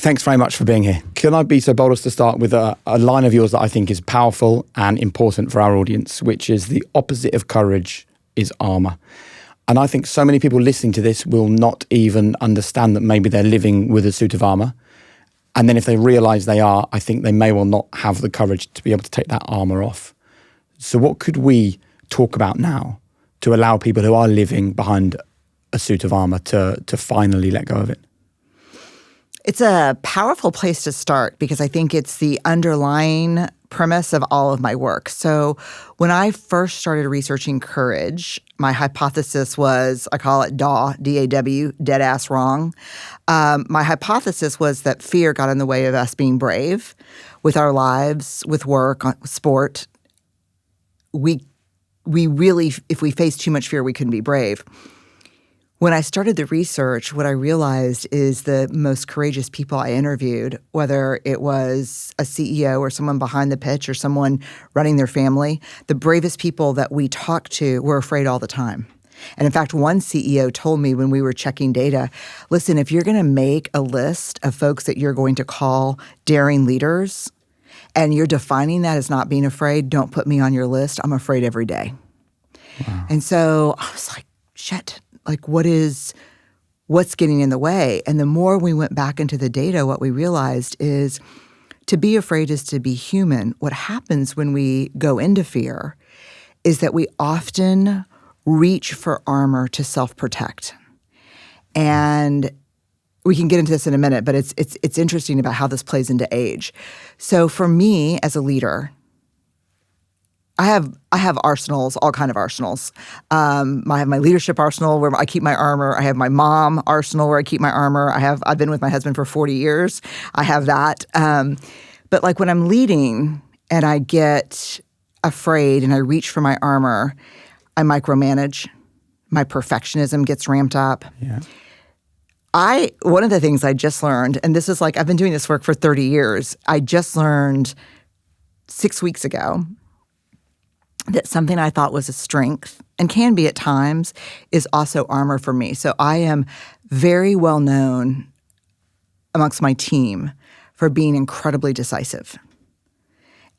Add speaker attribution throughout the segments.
Speaker 1: Thanks very much for being here. Can I be so bold as to start with a line of yours that I think is powerful and important for our audience, which is the opposite of courage is armour. And I think so many people listening to this will not even understand that maybe they're living with a suit of armour. And then if they realise they are, I think they may well not have the courage to be able to take that armour off. So what could we talk about now to allow people who are living behind a suit of armour to finally let go of it?
Speaker 2: It's a powerful place to start because I think it's the underlying premise of all of my work. So when I first started researching courage, my hypothesis was, I call it DAW, D-A-W, dead ass wrong. My hypothesis was that fear got in the way of us being brave with our lives, with work, sport. We really, if we faced too much fear, we couldn't be brave. When I started the research, what I realized is the most courageous people I interviewed, whether it was a CEO or someone behind the pitch or someone running their family, the bravest people that we talked to were afraid all the time. And in fact, one CEO told me when we were checking data, listen, if you're going to make a list of folks that you're going to call daring leaders and you're defining that as not being afraid, don't put me on your list. I'm afraid every day. Wow. And so I was like, shit. Like, what's getting in the way? And the more we went back into the data, what we realized is to be afraid is to be human. What happens when we go into fear is that we often reach for armor to self-protect. And we can get into this in a minute, but it's interesting about how this plays into age. So for me as a leader, I have arsenals, all kind of arsenals. I have my leadership arsenal where I keep my armor. I have my mom arsenal where I keep my armor. I've been with my husband for 40 years. I have that. But like when I'm leading and I get afraid and I reach for my armor, I micromanage. My perfectionism gets ramped up.
Speaker 1: Yeah.
Speaker 2: One of the things I just learned, and this is like I've been doing this work for 30 years. I just learned 6 weeks ago that something I thought was a strength, and can be at times, is also armor for me. So I am very well known amongst my team for being incredibly decisive.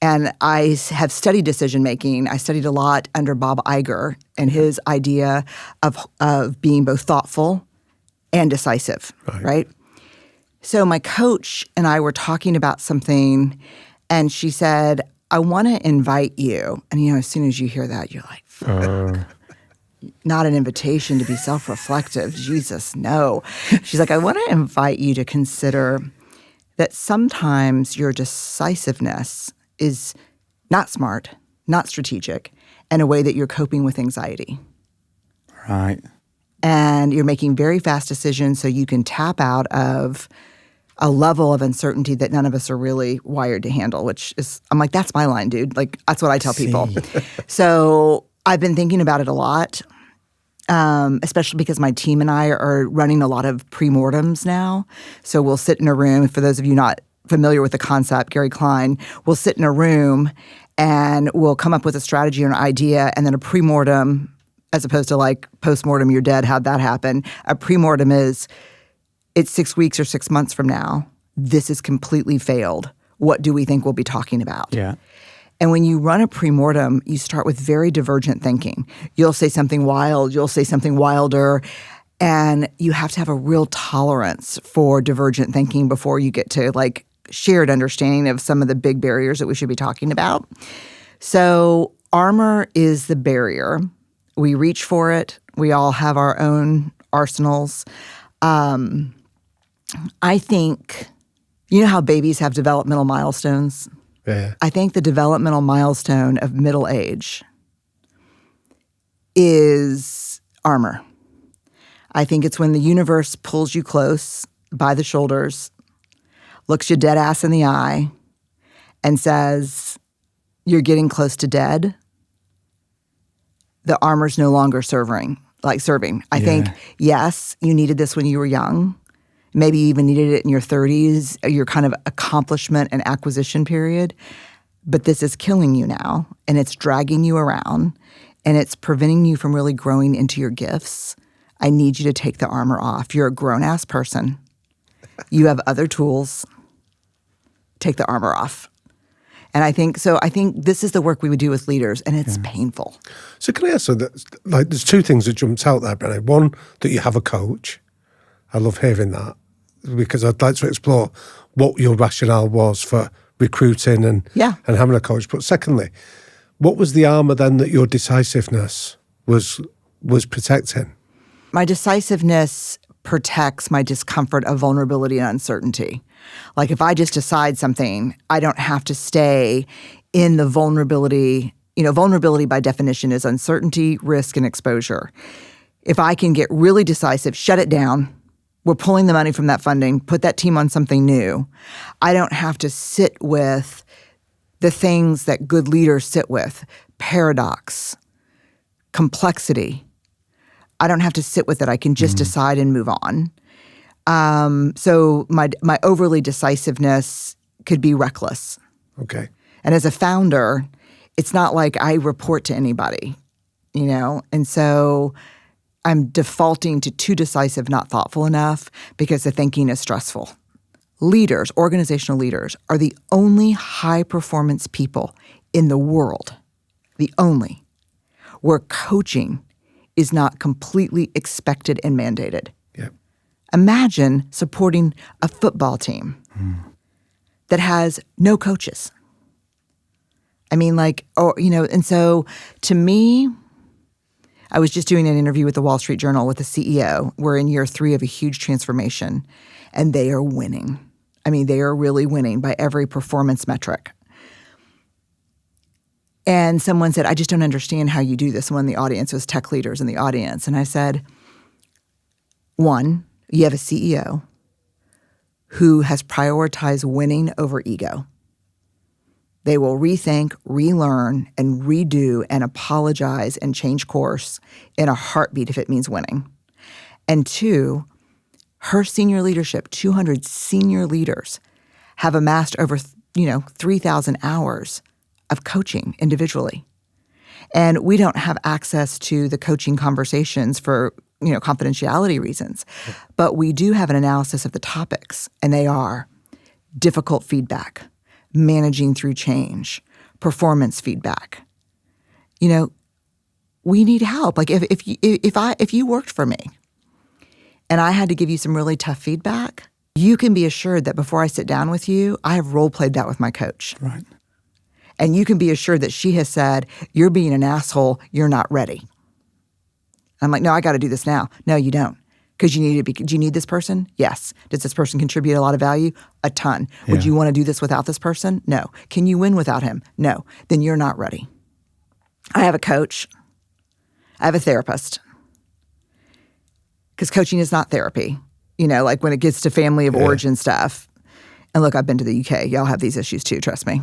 Speaker 2: And I have studied decision-making. I studied a lot under Bob Iger and his idea of being both thoughtful and decisive, right? So my coach and I were talking about something, and she said, I want to invite you. And, as soon as you hear that, you're like, not an invitation to be self-reflective. Jesus, no. She's like, I want to invite you to consider that sometimes your decisiveness is not smart, not strategic, and a way that you're coping with anxiety.
Speaker 1: Right.
Speaker 2: And you're making very fast decisions so you can tap out of a level of uncertainty that none of us are really wired to handle, which is, I'm like, that's my line, dude. Like, that's what I tell people. So I've been thinking about it a lot, especially because my team and I are running a lot of pre-mortems now. So we'll sit in a room. For those of you not familiar with the concept, Gary Klein, we'll sit in a room and we'll come up with a strategy or an idea, and then a pre-mortem, as opposed to like post-mortem, you're dead, how'd that happen? A pre-mortem is, it's 6 weeks or 6 months from now. This is completely failed. What do we think we'll be talking about?
Speaker 1: Yeah.
Speaker 2: And when you run a pre-mortem, you start with very divergent thinking. You'll say something wild, you'll say something wilder, and you have to have a real tolerance for divergent thinking before you get to like shared understanding of some of the big barriers that we should be talking about. So armor is the barrier. We reach for it. We all have our own arsenals. I think, you know how babies have developmental milestones?
Speaker 3: Yeah.
Speaker 2: I think the developmental milestone of middle age is armor. I think it's when the universe pulls you close by the shoulders, looks you dead ass in the eye, and says, you're getting close to dead. The armor's no longer serving. I think, yes, you needed this when you were young. Maybe you even needed it in your 30s, your kind of accomplishment and acquisition period. But this is killing you now, and it's dragging you around, and it's preventing you from really growing into your gifts. I need you to take the armor off. You're a grown-ass person. You have other tools. Take the armor off. And I think this is the work we would do with leaders, and it's painful.
Speaker 3: So can I ask, there's two things that jumps out there, Brene. One, that you have a coach. I love hearing that, because I'd like to explore what your rationale was for recruiting and having a coach. But secondly, what was the armour then that your decisiveness was protecting? My
Speaker 2: decisiveness protects my discomfort of vulnerability and uncertainty. Like if I just decide something, I don't have to stay in the vulnerability. Vulnerability by definition is uncertainty, risk, and exposure. If I can get really decisive, shut it down, we're pulling the money from that funding, put that team on something new, I don't have to sit with the things that good leaders sit with, paradox, complexity. I don't have to sit with it. I can just decide and move on. So my overly decisiveness could be reckless.
Speaker 3: Okay.
Speaker 2: And as a founder, it's not like I report to anybody, And so I'm defaulting to too decisive, not thoughtful enough, because the thinking is stressful. Leaders, organizational leaders, are the only high-performance people in the world, the only, where coaching is not completely expected and mandated.
Speaker 3: Yep.
Speaker 2: Imagine supporting a football team that has no coaches. And so to me, I was just doing an interview with the Wall Street Journal with the CEO. We're in year 3 of a huge transformation, and they are winning. They are really winning by every performance metric. And someone said, I just don't understand how you do this. One in the audience was tech leaders in the audience. And I said, 1, you have a CEO who has prioritized winning over ego. They will rethink, relearn, and redo and apologize and change course in a heartbeat if it means winning. And 2, her senior leadership, 200 senior leaders, have amassed over 3,000 hours of coaching individually. And we don't have access to the coaching conversations for confidentiality reasons. But we do have an analysis of the topics, and they are difficult feedback, managing through change, performance feedback. We need help. Like if you worked for me and I had to give you some really tough feedback, you can be assured that before I sit down with you, I have role-played that with my coach.
Speaker 1: Right.
Speaker 2: And you can be assured that she has said, you're being an asshole, you're not ready. I'm like, no, I got to do this now. No, you don't. Because do you need this person? Yes. Does this person contribute a lot of value? A ton. Yeah. Would you want to do this without this person? No. Can you win without him? No. Then you're not ready. I have a coach. I have a therapist. Because coaching is not therapy. Like when it gets to family of origin stuff. And look, I've been to the UK. Y'all have these issues too, trust me.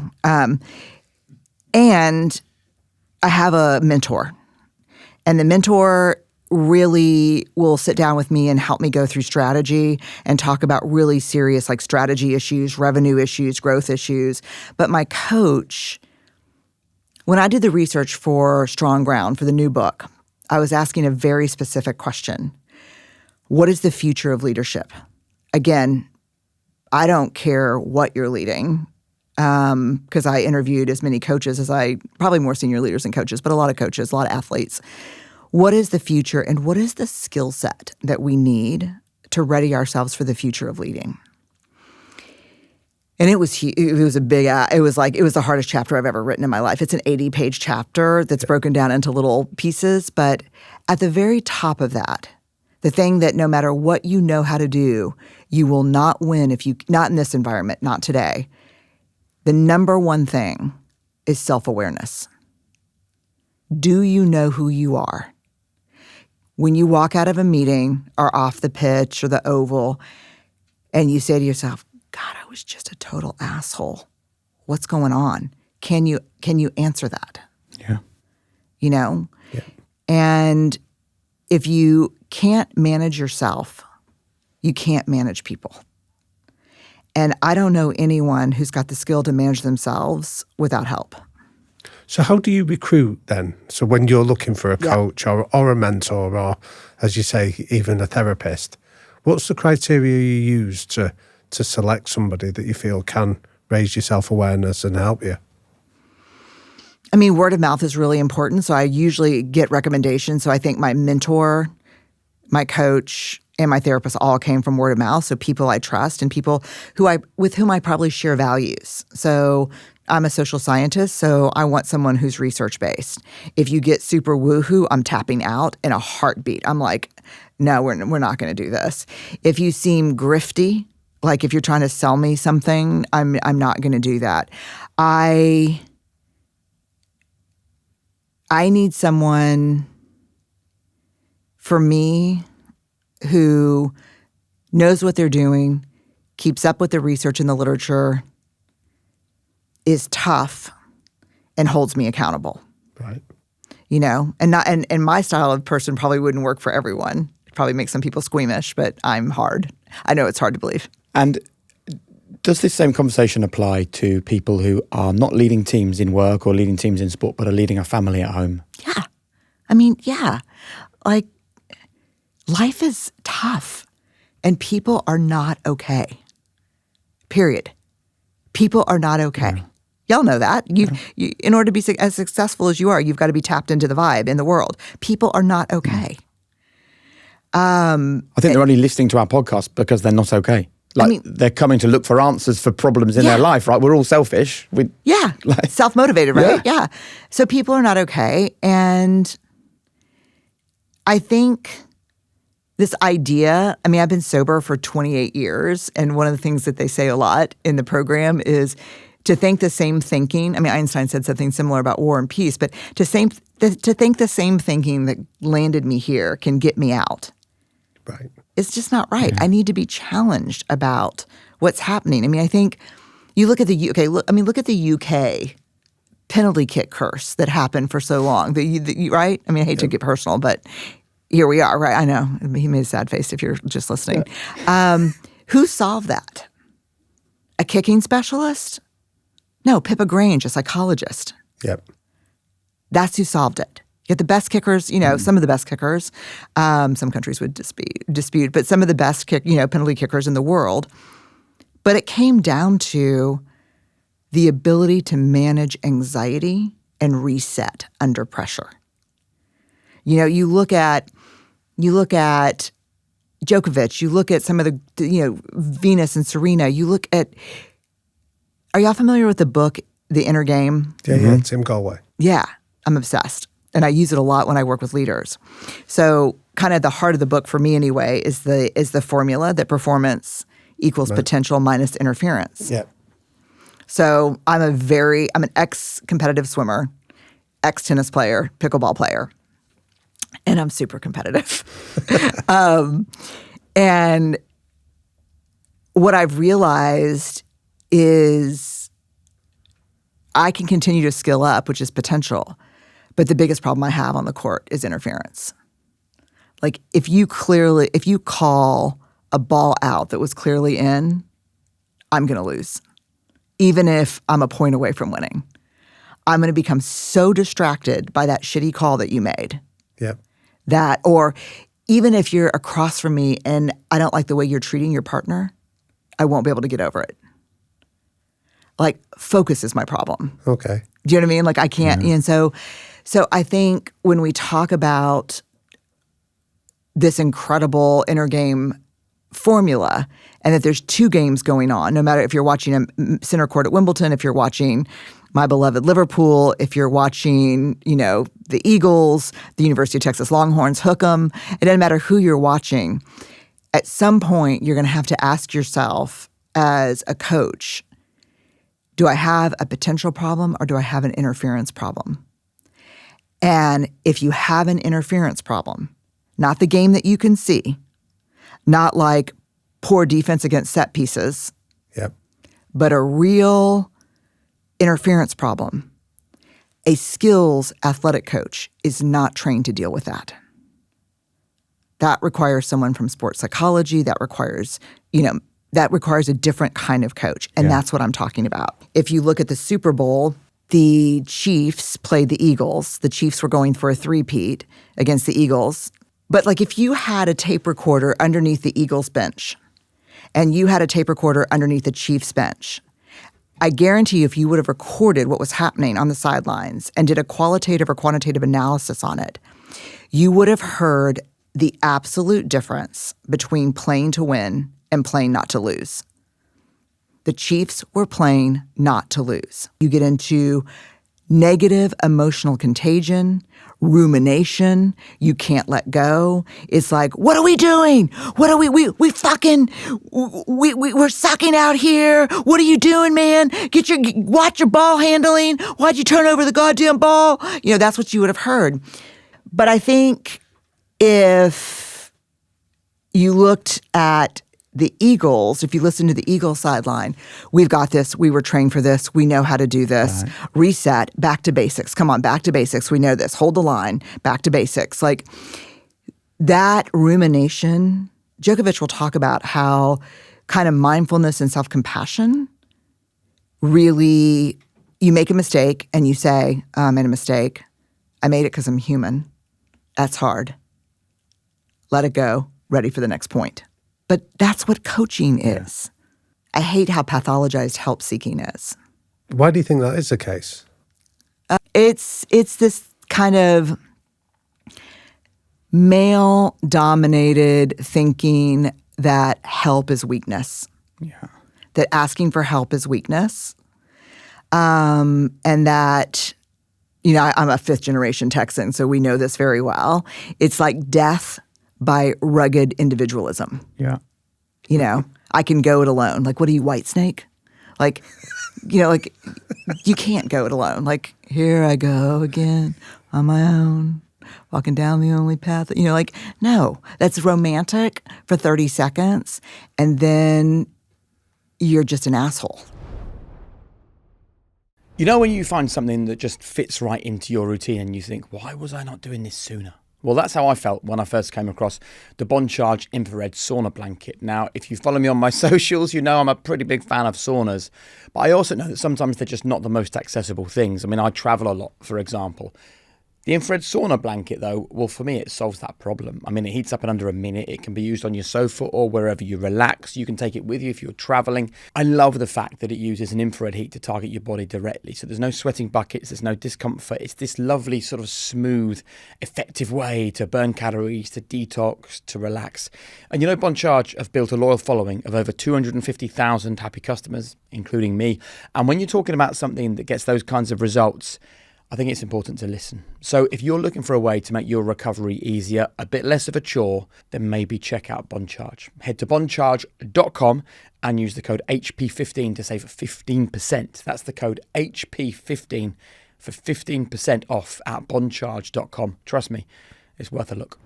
Speaker 2: And I have a mentor. And the mentor really will sit down with me and help me go through strategy and talk about really serious strategy issues, revenue issues, growth issues. But my coach, when I did the research for Strong Ground, for the new book, I was asking a very specific question. What is the future of leadership? Again, I don't care what you're leading, because I interviewed as many coaches probably more senior leaders than coaches, but a lot of coaches, a lot of athletes. What is the future, and what is the skill set that we need to ready ourselves for the future of leading? And it was the hardest chapter I've ever written in my life. It's an 80-page chapter that's broken down into little pieces, but at the very top of that, the thing that no matter what you know how to do, you will not win not in this environment, not today. The number one thing is self-awareness. Do you know who you are? When you walk out of a meeting or off the pitch or the oval and you say to yourself, God, I was just a total asshole. What's going on? Can you answer that?
Speaker 1: Yeah.
Speaker 2: Yeah. And if you can't manage yourself, you can't manage people. And I don't know anyone who's got the skill to manage themselves without help.
Speaker 3: So how do you recruit then? So when you're looking for a coach or a mentor or, as you say, even a therapist, what's the criteria you use to to select somebody that you feel can raise your self-awareness and help you?
Speaker 2: I mean, word of mouth is really important. So I usually get recommendations. So I think my mentor, my coach, and my therapist all came from word of mouth. So people I trust and people with whom I probably share values. So I'm a social scientist, so I want someone who's research-based. If you get super woohoo, I'm tapping out in a heartbeat. I'm like, no, we're not going to do this. If you seem grifty, like if you're trying to sell me something, I'm not going to do that. I need someone, for me, who knows what they're doing, keeps up with the research and the literature, is tough, and holds me accountable.
Speaker 3: Right.
Speaker 2: You know, and my style of person probably wouldn't work for everyone. It probably makes some people squeamish, but I'm hard. I know it's hard to believe.
Speaker 1: And does this same conversation apply to people who are not leading teams in work or leading teams in sport, but are leading a family at home?
Speaker 2: Yeah. I mean, yeah. Like, life is tough, and people are not okay. Period. People are not okay. Yeah. Y'all know that. You, in order to be as successful as you are, you've got to be tapped into the vibe in the world. People are not okay.
Speaker 1: I think they're only listening to our podcast because they're not okay. Like, they're coming to look for answers for problems in their life, right? We're all selfish.
Speaker 2: Self-motivated, right? Yeah. So people are not okay. And I think this idea, I mean, I've been sober for 28 years, and one of the things that they say a lot in the program is to think the same thinking. I mean, Einstein said something similar about war and peace, but to think the same thinking that landed me here can get me out.
Speaker 3: Right.
Speaker 2: It's just not right. I need to be challenged about what's happening. I mean, I think you look at the UK. Look at the UK penalty kick curse that happened for so long. Right? I mean, I hate to get personal, but here we are, right? I know. He made a sad face if you're just listening. Yeah. Who solved that? A kicking specialist? No, Pippa Grange, a psychologist.
Speaker 3: Yep.
Speaker 2: That's who solved it. You get the best kickers, some of the best kickers. Some countries would dispute, but some of the best penalty kickers in the world. But it came down to the ability to manage anxiety and reset under pressure. You look at Djokovic, you look at some of the, Venus and Serena, you look at, are y'all familiar with the book, The Inner Game?
Speaker 3: Yeah, Tim Galway.
Speaker 2: Yeah, I'm obsessed. And I use it a lot when I work with leaders. So kind of the heart of the book for me anyway is the formula that performance equals potential minus interference.
Speaker 3: Yeah.
Speaker 2: So I'm an ex-competitive swimmer, ex-tennis player, pickleball player. And I'm super competitive. And what I've realized is I can continue to skill up, which is potential. But the biggest problem I have on the court is interference. Like if you call a ball out that was clearly in, I'm going to lose. Even if I'm a point away from winning. I'm going to become so distracted by that shitty call that you made.
Speaker 3: Yep.
Speaker 2: Or even if you're across from me and I don't like the way you're treating your partner, I won't be able to get over it. Like, focus is my problem.
Speaker 3: Okay.
Speaker 2: Do you know what I mean? Like, I can't. And so I think when we talk about this incredible inner game formula and that there's two games going on, no matter if you're watching a center court at Wimbledon, if you're watching my beloved Liverpool, if you're watching, the Eagles, the University of Texas Longhorns, hook 'em. It doesn't matter who you're watching. At some point, you're going to have to ask yourself as a coach, do I have a potential problem or do I have an interference problem? And if you have an interference problem, not the game that you can see, not like poor defense against set pieces, but a real interference problem, a skills athletic coach is not trained to deal with that. That requires someone from sports psychology. That requires a different kind of coach. And that's what I'm talking about. If you look at the Super Bowl, the Chiefs played the Eagles. The Chiefs were going for a three-peat against the Eagles. But like if you had a tape recorder underneath the Eagles bench and you had a tape recorder underneath the Chiefs bench, I guarantee you if you would have recorded what was happening on the sidelines and did a qualitative or quantitative analysis on it, you would have heard the absolute difference between playing to win and playing not to lose. The Chiefs were playing not to lose. You get into negative emotional contagion, rumination, you can't let go. It's like, what are we doing? What are we're sucking out here. What are you doing, man? Watch your ball handling. Why'd you turn over the goddamn ball? That's what you would have heard. But I think if you looked at the Eagles, if you listen to the Eagles sideline, we've got this, we were trained for this, we know how to do this, right. Reset, back to basics. Come on, back to basics. We know this. Hold the line, back to basics. Like that rumination, Djokovic will talk about how kind of mindfulness and self-compassion really, you make a mistake and you say, oh, I made a mistake. I made it because I'm human. That's hard. Let it go. Ready for the next point. But that's what coaching is. I hate how pathologized help seeking is.
Speaker 3: Why do you think that is the case?
Speaker 2: It's this kind of male-dominated thinking that help is weakness. Yeah. That asking for help is weakness. And that, I'm a fifth-generation Texan, so we know this very well. It's like death by rugged individualism.
Speaker 1: Yeah.
Speaker 2: I can go it alone. Like, what are you, Whitesnake? Like, you can't go it alone. Like, here I go again on my own, walking down the only path. No, that's romantic for 30 seconds, and then you're just an asshole.
Speaker 1: When you find something that just fits right into your routine and you think, why was I not doing this sooner? Well, that's how I felt when I first came across the Bond Charge infrared sauna blanket. Now, if you follow me on my socials, I'm a pretty big fan of saunas. But I also know that sometimes they're just not the most accessible things. I travel a lot, for example. The infrared sauna blanket, though, well, for me, it solves that problem. It heats up in under a minute. It can be used on your sofa or wherever you relax. You can take it with you if you're traveling. I love the fact that it uses an infrared heat to target your body directly. So there's no sweating buckets, there's no discomfort. It's this lovely sort of smooth, effective way to burn calories, to detox, to relax. And Bond Charge have built a loyal following of over 250,000 happy customers, including me. And when you're talking about something that gets those kinds of results, I think it's important to listen. So if you're looking for a way to make your recovery easier, a bit less of a chore, then maybe check out Bond Charge. Head to bondcharge.com and use the code HP15 to save 15%. That's the code HP15 for 15% off at bondcharge.com. Trust me, it's worth a look.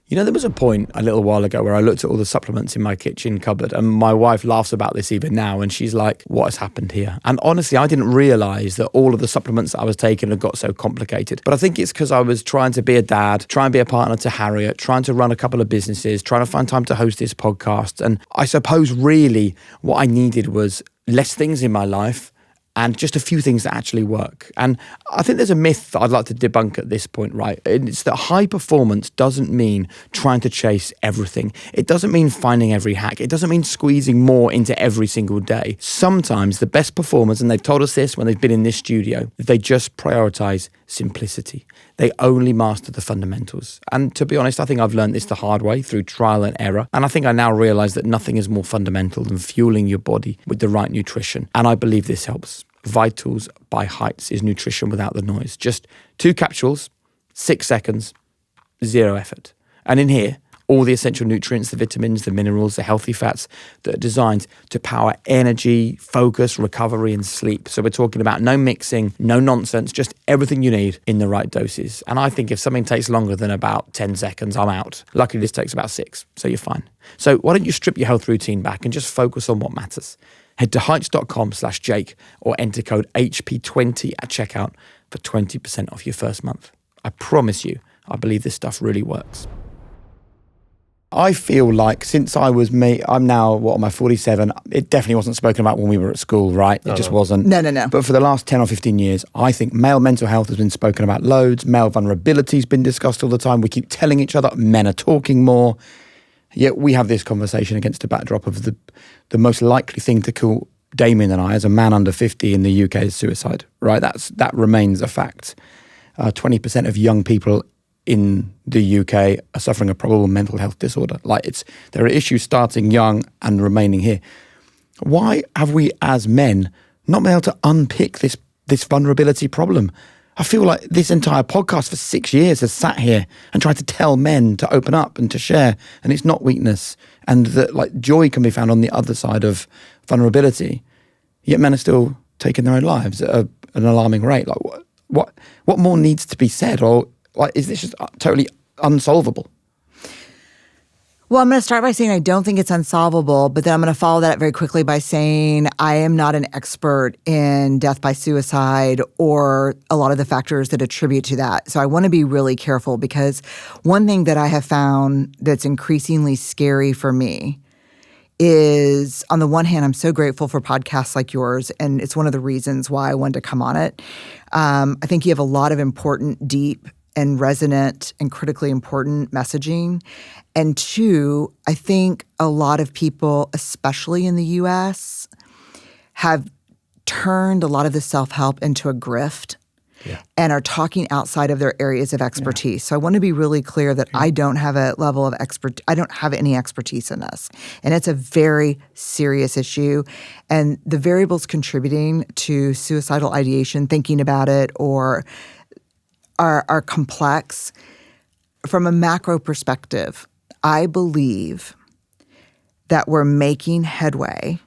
Speaker 1: There was a point a little while ago where I looked at all the supplements in my kitchen cupboard, and my wife laughs about this even now, and she's like, what has happened here? And honestly, I didn't realise that all of the supplements that I was taking had got so complicated. But I think it's because I was trying to be a dad, trying to be a partner to Harriet, trying to run a couple of businesses, trying to find time to host this podcast. And I suppose really what I needed was less things in my life and just a few things that actually work. And I think there's a myth that I'd like to debunk at this point, right? It's that high performance doesn't mean trying to chase everything. It doesn't mean finding every hack. It doesn't mean squeezing more into every single day. Sometimes the best performers, and they've told us this when they've been in this studio, they just prioritize simplicity. They only master the fundamentals. And to be honest, I think I've learned this the hard way through trial and error. And I think I now realize that nothing is more fundamental than fueling your body with the right nutrition. And I believe this helps. Vitals by Heights is nutrition without the noise. Just 2 capsules, 6 seconds, 0 effort. And in here, all the essential nutrients, the vitamins, the minerals, the healthy fats that are designed to power energy, focus, recovery, and sleep. So we're talking about no mixing, no nonsense, just everything you need in the right doses. And I think if something takes longer than about 10 seconds, I'm out. Luckily, this takes about 6, so you're fine. So why don't you strip your health routine back and just focus on what matters? Head to heights.com/Jake or enter code HP20 at checkout for 20% off your first month. I promise you, I believe this stuff really works. I feel like since I was I'm now, what am I, 47? It definitely wasn't spoken about when we were at school, right? It just wasn't.
Speaker 2: No.
Speaker 1: But for the last 10 or 15 years, I think male mental health has been spoken about loads. Male vulnerability has been discussed all the time. We keep telling each other men are talking more. Yet we have this conversation against the backdrop of the most likely thing to kill Damian and I as a man under 50 in the UK is suicide, right? That remains a fact. 20% of young people in the UK are suffering a probable mental health disorder. There are issues starting young and remaining here. Why have we as men not been able to unpick this vulnerability problem? I feel like this entire podcast for 6 years has sat here and tried to tell men to open up and to share, and it's not weakness, and that joy can be found on the other side of vulnerability. Yet men are still taking their own lives at an alarming rate. What more needs to be said, or is this just totally unsolvable?
Speaker 2: Well, I'm going to start by saying I don't think it's unsolvable, but then I'm going to follow that up very quickly by saying I am not an expert in death by suicide or a lot of the factors that attribute to that. So I want to be really careful, because one thing that I have found that's increasingly scary for me is, on the one hand, I'm so grateful for podcasts like yours, and it's one of the reasons why I wanted to come on it. I think you have a lot of important, deep, and resonant and critically important messaging. And two, I think a lot of people, especially in the US, have turned a lot of the self-help into a grift and are talking outside of their areas of expertise. Yeah. So I want to be really clear that I don't have a level of I don't have any expertise in this. And it's a very serious issue. And the variables contributing to suicidal ideation, thinking about it, or are complex. From a macro perspective, I believe that we're making headway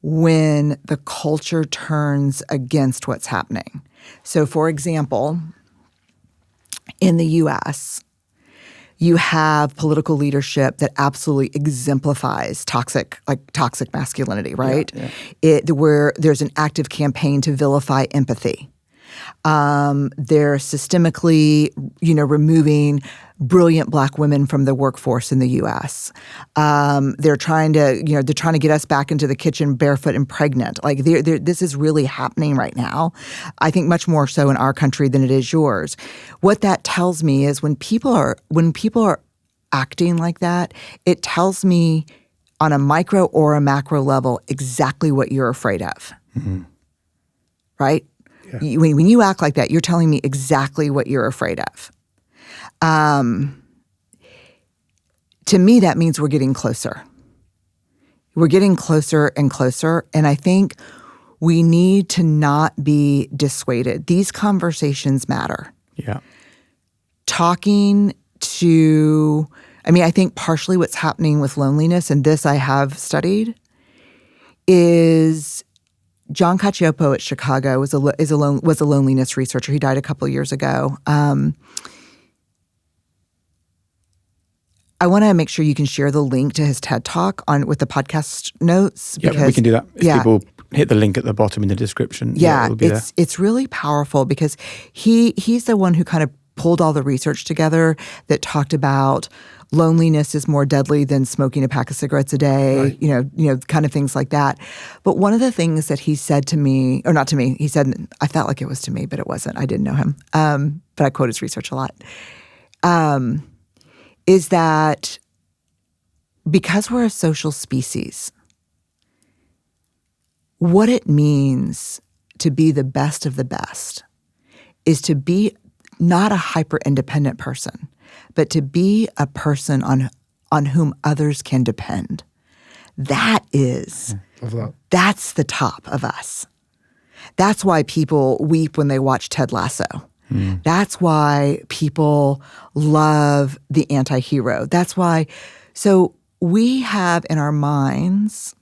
Speaker 2: when the culture turns against what's happening. So, for example, in the U.S., you have political leadership that absolutely exemplifies toxic masculinity, right? Where there's an active campaign to vilify empathy. They're systemically, removing brilliant Black women from the workforce in the U.S. They're trying to get us back into the kitchen barefoot and pregnant. This is really happening right now. I think much more so in our country than it is yours. What that tells me is when people are acting like that, it tells me on a micro or a macro level exactly what you're afraid of. Mm-hmm. Right? Yeah. When you act like that, you're telling me exactly what you're afraid of. To me, that means we're getting closer. We're getting closer and closer, and I think we need to not be dissuaded. These conversations matter. Yeah. I think partially what's happening with loneliness, and this I have studied, is John Cacioppo at Chicago was a loneliness researcher. He died a couple of years ago. I want to make sure you can share the link to his TED Talk with the podcast notes.
Speaker 1: Yeah, we can do that. If people hit the link at the bottom in the description. It'll be there. It's
Speaker 2: really powerful because he's the one who kind of pulled all the research together that talked about loneliness is more deadly than smoking a pack of cigarettes a day, right. Kind of things like that. But one of the things that he said to me, or not to me, he said, I felt like it was to me, but it wasn't. I didn't know him. But I quote his research a lot. Is that because we're a social species, what it means to be the best of the best is to be not a hyper-independent person, but to be a person on whom others can depend. That's the top of us. That's why people weep when they watch Ted Lasso. Mm. That's why people love the anti-hero. That's why. So we have in our minds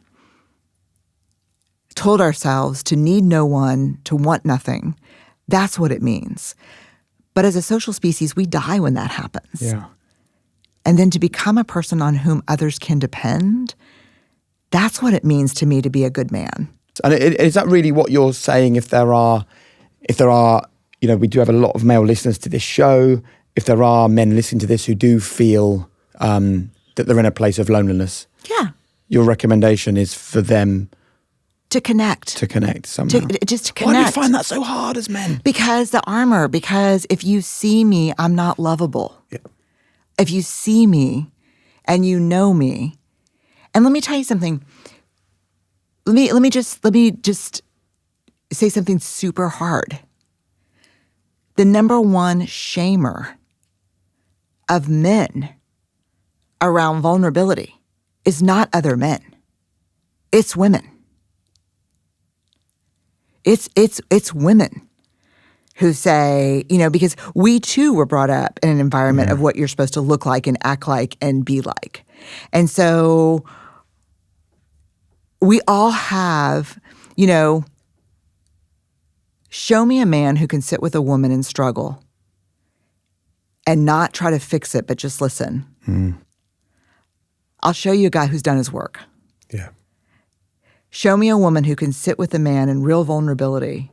Speaker 2: told ourselves to need no one, to want nothing. That's what it means. But as a social species, we die when that happens. Yeah. And then to become a person on whom others can depend, that's what it means to me to be a good man.
Speaker 1: And is that really what you're saying? If there are, we do have a lot of male listeners to this show. If there are men listening to this who do feel that they're in a place of loneliness, your recommendation is for them
Speaker 2: to connect.
Speaker 1: To connect somehow.
Speaker 2: Just to connect.
Speaker 1: Why do you find that so hard as men?
Speaker 2: Because the armor. Because if you see me, I'm not lovable. Yeah. If you see me and you know me. And let me tell you something. Let me just say something super hard. The number one shamer of men around vulnerability is not other men. It's women. It's women who say, because we too were brought up in an environment of what you're supposed to look like and act like and be like. And so we all have, show me a man who can sit with a woman and struggle and not try to fix it, but just listen. I'll show you a guy who's done his work.
Speaker 3: Yeah.
Speaker 2: Show me a woman who can sit with a man in real vulnerability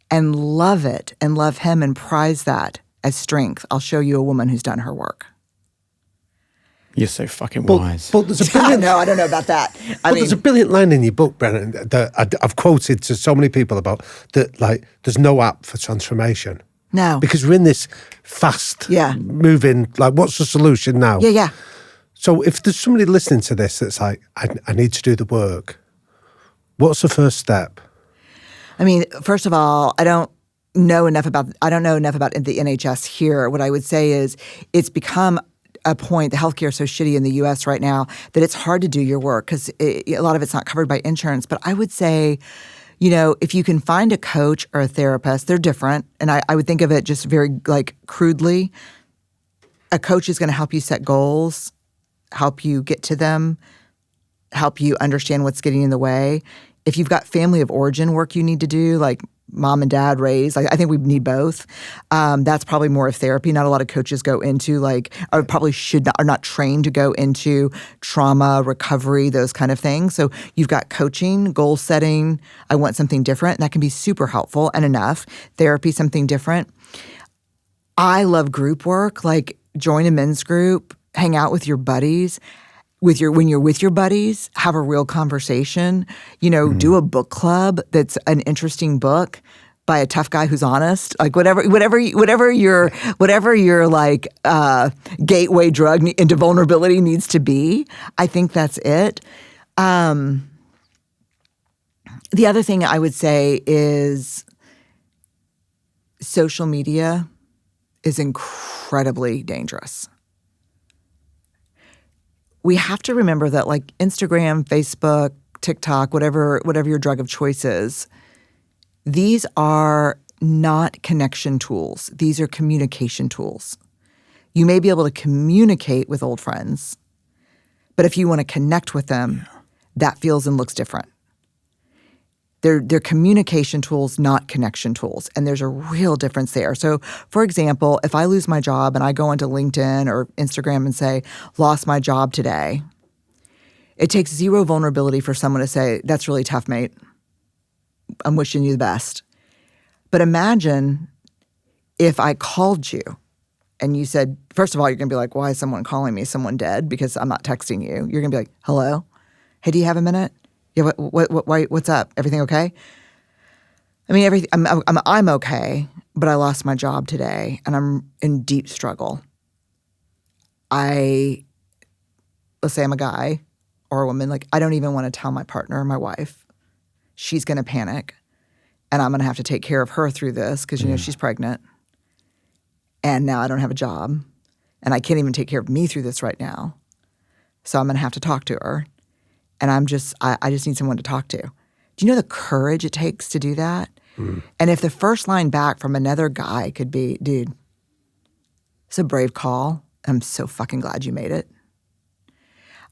Speaker 2: and love it and love him and prize that as strength. I'll show you a woman who's done her work.
Speaker 1: You're so fucking wise.
Speaker 3: But there's a brilliant,
Speaker 2: No, I don't know about that.
Speaker 3: there's a brilliant line in your book, Brene, that I've quoted to so many people about that. Like, there's no app for transformation.
Speaker 2: No.
Speaker 3: Because we're in this fast moving. Like, what's the solution now?
Speaker 2: Yeah.
Speaker 3: So if there's somebody listening to this that's like, I need to do the work, what's the first step?
Speaker 2: I mean, first of all, I don't know enough about the NHS here. What I would say is it's become a point, the healthcare is so shitty in the U.S. right now that it's hard to do your work because a lot of it's not covered by insurance. But I would say, if you can find a coach or a therapist, they're different. And I would think of it just very crudely. A coach is going to help you set goals, help you get to them, help you understand what's getting in the way. If you've got family of origin work you need to do, like mom and dad raised, I think we need both. That's probably more of therapy. Not a lot of coaches go into or probably are not trained to go into trauma, recovery, those kind of things. So you've got coaching, goal setting. I want something different. And that can be super helpful and enough. Therapy, something different. I love group work, like join a men's group, hang out with your buddies. When you're with your buddies, have a real conversation. Do a book club that's an interesting book by a tough guy who's honest. Like whatever your gateway drug into vulnerability needs to be. I think that's it. The other thing I would say is social media is incredibly dangerous. We have to remember that Instagram, Facebook, TikTok, whatever your drug of choice is, these are not connection tools. These are communication tools. You may be able to communicate with old friends, but if you want to connect with them, that feels and looks different. They're communication tools, not connection tools. And there's a real difference there. So, for example, if I lose my job and I go onto LinkedIn or Instagram and say, lost my job today, it takes zero vulnerability for someone to say, that's really tough, mate. I'm wishing you the best. But imagine if I called you and you said, first of all, you're going to be like, why is someone calling me? Is someone dead? Because I'm not texting you. You're going to be like, hello? Hey, do you have a minute? Yeah, what's up? Everything okay? I mean, I'm okay, but I lost my job today, and I'm in deep struggle. Let's say I'm a guy or a woman, I don't even want to tell my partner or my wife. She's going to panic, and I'm going to have to take care of her through this because, she's pregnant, and now I don't have a job, and I can't even take care of me through this right now. So I'm going to have to talk to her. And I just need someone to talk to. Do you know the courage it takes to do that? And if the first line back from another guy could be, dude, it's a brave call. I'm so fucking glad you made it.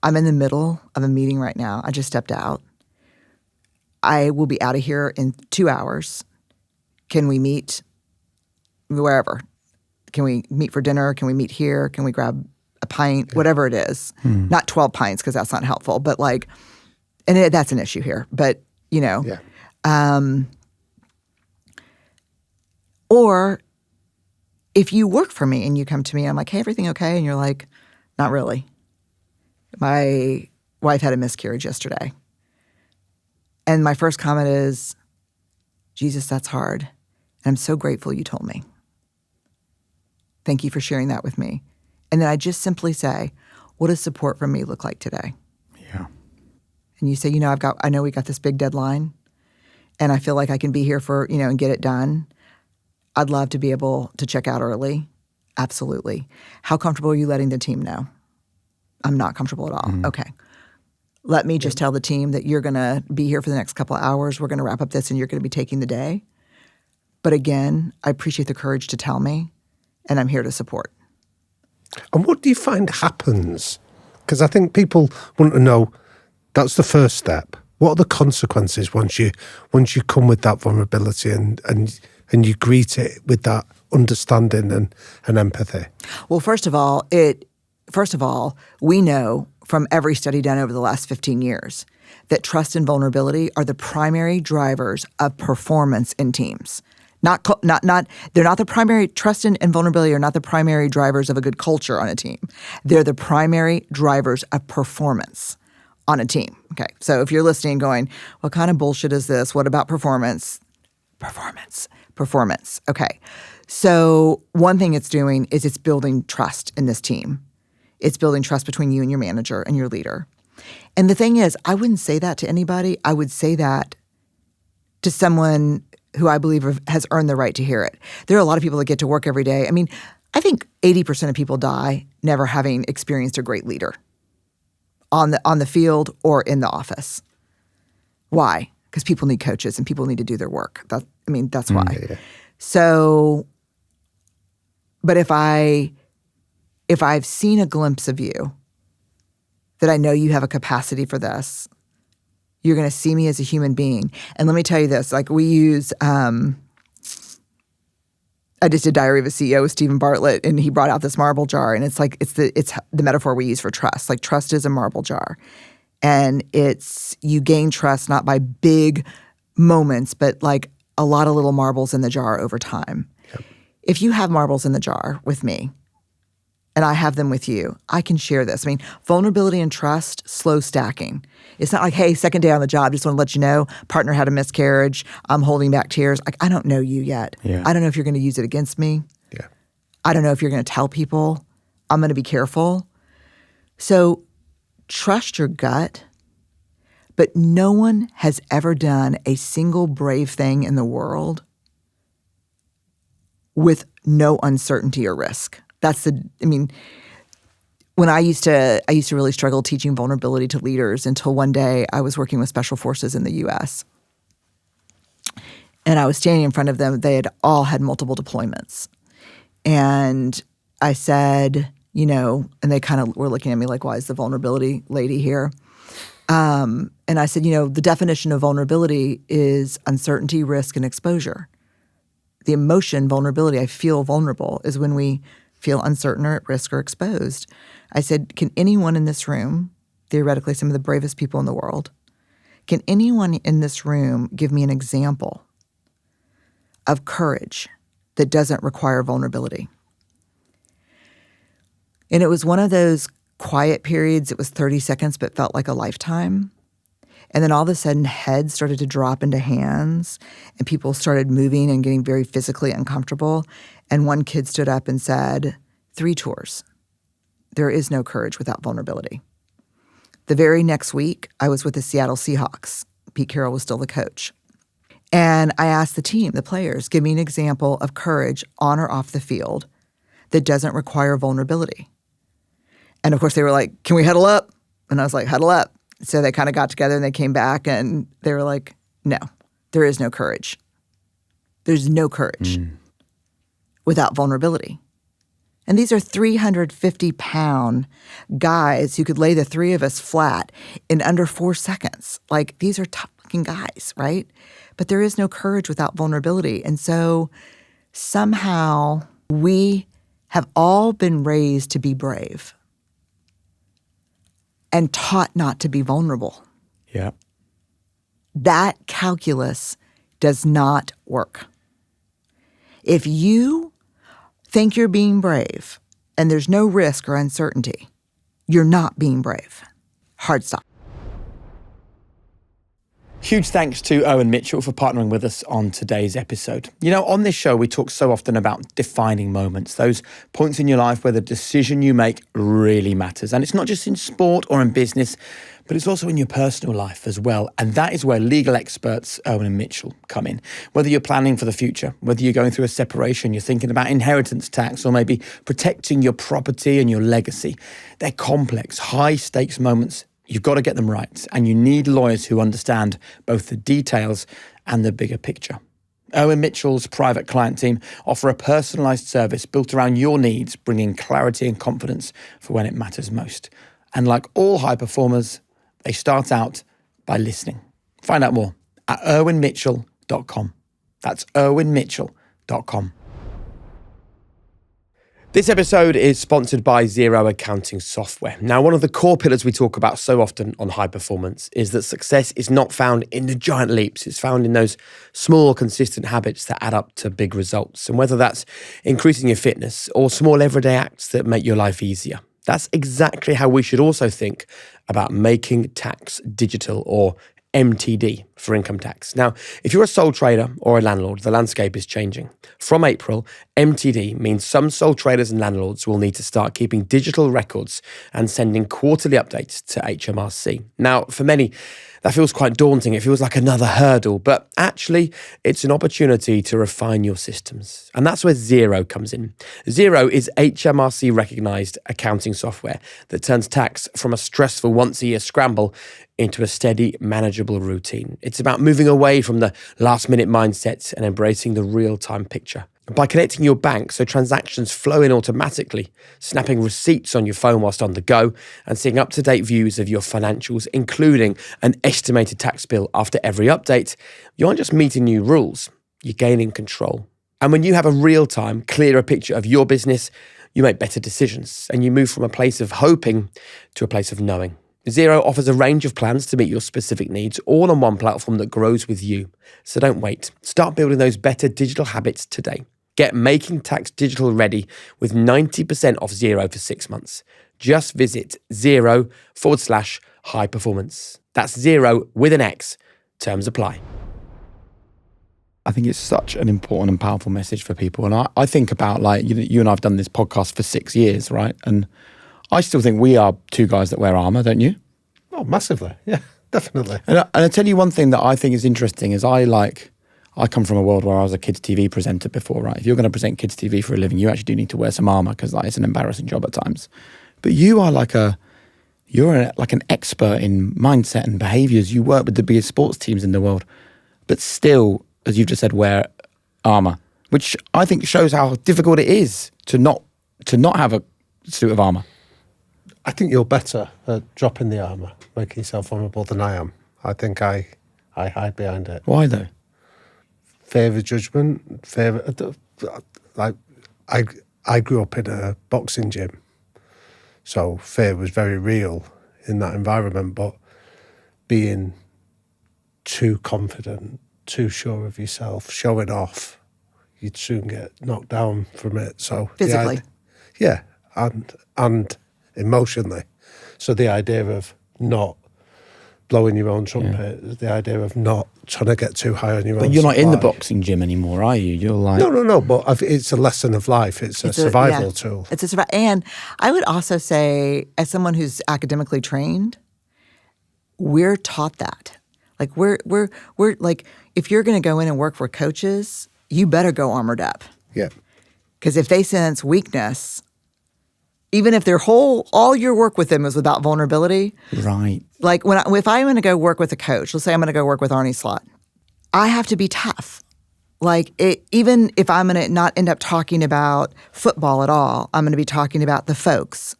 Speaker 2: I'm in the middle of a meeting right now. I just stepped out. I will be out of here in 2 hours. Can we meet wherever? Can we meet for dinner? Can we meet here? Can we grab a pint, whatever it is, not 12 pints because that's not helpful, but that's an issue here. But, or if you work for me and you come to me, I'm like, hey, everything okay? And you're like, not really. My wife had a miscarriage yesterday. And my first comment is, Jesus, that's hard. And I'm so grateful you told me. Thank you for sharing that with me. And then I just simply say, what does support from me look like today?
Speaker 1: Yeah.
Speaker 2: And you say, I know we got this big deadline and I feel like I can be here for, and get it done. I'd love to be able to check out early. Absolutely. How comfortable are you letting the team know? I'm not comfortable at all. Okay. Let me just tell the team that you're going to be here for the next couple of hours. We're going to wrap up this and you're going to be taking the day. But again, I appreciate the courage to tell me, and I'm here to support.
Speaker 3: And what do you find happens? Because I think people want to know, that's the first step. What are the consequences once you come with that vulnerability and you greet it with that understanding and empathy?
Speaker 2: Well, first of all, we know from every study done over the last 15 years that trust and vulnerability are the primary drivers of performance in teams. They're not the primary, trust and vulnerability are not the primary drivers of a good culture on a team. They're the primary drivers of performance on a team. Okay, so if you're listening going, what kind of bullshit is this? What about performance? Performance. Okay, so one thing it's doing is it's building trust in this team. It's building trust between you and your manager and your leader. And the thing is, I wouldn't say that to anybody. I would say that to someone who I believe has earned the right to hear it. There are a lot of people that get to work every day. I mean, I think 80% of people die never having experienced a great leader on the field or in the office. Why? Because people need coaches and people need to do their work. That's why.
Speaker 3: Yeah.
Speaker 2: So, but if I've seen a glimpse of you, that I know you have a capacity for this, you're going to see me as a human being. And let me tell you this, like we use, I just did Diary of a CEO with Stephen Bartlett, and he brought out this marble jar, and it's the metaphor we use for trust. Like trust is a marble jar, and you gain trust not by big moments, but like a lot of little marbles in the jar over time. Yep. If you have marbles in the jar with me, and I have them with you, I can share this. I mean, vulnerability and trust, slow stacking. It's not like, hey, second day on the job, just want to let you know, partner had a miscarriage, I'm holding back tears. Like, I don't know you yet.
Speaker 1: Yeah.
Speaker 2: I don't know if you're going to use it against me.
Speaker 3: Yeah.
Speaker 2: I don't know if you're going to tell people. I'm going to be careful. So trust your gut, but no one has ever done a single brave thing in the world with no uncertainty or risk. When I used to really struggle teaching vulnerability to leaders until one day I was working with special forces in the U.S. And I was standing in front of them. They had all had multiple deployments. And I said, and they kind of were looking at me like, why is the vulnerability lady here? And I said, the definition of vulnerability is uncertainty, risk, and exposure. The emotion, vulnerability, I feel vulnerable, is when we feel uncertain or at risk or exposed. I said, can anyone in this room, theoretically some of the bravest people in the world, can anyone in this room give me an example of courage that doesn't require vulnerability? And it was one of those quiet periods. It was 30 seconds, but felt like a lifetime. And then all of a sudden, heads started to drop into hands, and people started moving and getting very physically uncomfortable. And one kid stood up and said, 3 tours. There is no courage without vulnerability. The very next week, I was with the Seattle Seahawks. Pete Carroll was still the coach. And I asked the team, the players, give me an example of courage on or off the field that doesn't require vulnerability. And of course, they were like, can we huddle up? And I was like, huddle up. So they kind of got together and they came back and they were like, no, there is no courage. There's no courage without vulnerability. And these are 350-pound guys who could lay the 3 of us flat in under 4 seconds. Like, these are tough fucking guys, right? But there is no courage without vulnerability. And so somehow we have all been raised to be brave and taught not to be vulnerable.
Speaker 1: Yeah.
Speaker 2: That calculus does not work. If you think you're being brave and there's no risk or uncertainty, you're not being brave. Hard stop.
Speaker 1: Huge thanks to Owen Mitchell for partnering with us on today's episode. You know, on this show, we talk so often about defining moments, those points in your life where the decision you make really matters. And it's not just in sport or in business, but it's also in your personal life as well. And that is where legal experts Owen and Mitchell come in. Whether you're planning for the future, whether you're going through a separation, you're thinking about inheritance tax, or maybe protecting your property and your legacy, they're complex, high-stakes moments. You've got to get them right, and you need lawyers who understand both the details and the bigger picture. Owen Mitchell's private client team offer a personalised service built around your needs, bringing clarity and confidence for when it matters most. And like all high performers, they start out by listening. Find out more at irwinmitchell.com. That's irwinmitchell.com. This episode is sponsored by Xero Accounting Software. Now, one of the core pillars we talk about so often on high performance is that success is not found in the giant leaps. It's found in those small, consistent habits that add up to big results. And whether that's increasing your fitness or small everyday acts that make your life easier. That's exactly how we should also think about making tax digital, or MTD for income tax. Now, if you're a sole trader or a landlord, the landscape is changing. From April, MTD means some sole traders and landlords will need to start keeping digital records and sending quarterly updates to HMRC. Now, for many, that feels quite daunting. It feels like another hurdle, but actually it's an opportunity to refine your systems. And that's where Xero comes in. Xero is HMRC recognised accounting software that turns tax from a stressful once-a-year scramble into a steady, manageable routine. It's about moving away from the last-minute mindset and embracing the real-time picture. By connecting your bank so transactions flow in automatically, snapping receipts on your phone whilst on the go, and seeing up-to-date views of your financials, including an estimated tax bill after every update, you aren't just meeting new rules, you're gaining control. And when you have a real-time, clearer picture of your business, you make better decisions, and you move from a place of hoping to a place of knowing. Xero offers a range of plans to meet your specific needs, all on one platform that grows with you. So don't wait. Start building those better digital habits today. Get Making Tax Digital ready with 90% off Xero for 6 months. Just visit Xero.com/high performance. That's Xero with an X. Terms apply. I think it's such an important and powerful message for people. And I think about, like, you and I have done this podcast for 6 years, right? And I still think we are two guys that wear armour, don't you?
Speaker 3: Oh, massively. Yeah, definitely.
Speaker 1: And I tell you one thing that I think is interesting is I come from a world where I was a kids TV presenter before, right? If you're going to present kids TV for a living, you actually do need to wear some armour because it's an embarrassing job at times. But you are like an expert in mindset and behaviours. You work with the biggest sports teams in the world, but still, as you've just said, wear armour, which I think shows how difficult it is to not have a suit of armour.
Speaker 3: I think you're better at dropping the armour, making yourself vulnerable than I am. I think I hide behind it.
Speaker 1: Why though?
Speaker 3: Fear of judgment, like I grew up in a boxing gym, so fear was very real in that environment, but being too confident, too sure of yourself, showing off, you'd soon get knocked down from it. So
Speaker 2: physically.
Speaker 3: Yeah, and emotionally. So the idea of not blowing your own trumpet, the idea of not trying to get too high on your own.
Speaker 1: But you're not
Speaker 3: supply.
Speaker 1: in the boxing gym anymore, are you? You're like...
Speaker 3: No, but it's a lesson of life. It's a survival tool.
Speaker 2: It's a survival. And I would also say, as someone who's academically trained, we're taught that. Like we're like, if you're going to go in and work for coaches, you better go armored up.
Speaker 3: Yeah.
Speaker 2: Because if they sense weakness, even if all your work with them is without vulnerability.
Speaker 1: Right.
Speaker 2: Like if I'm going to go work with a coach, let's say I'm going to go work with Arnie Slot, I have to be tough. Like even if I'm going to not end up talking about football at all, I'm going to be talking about the folks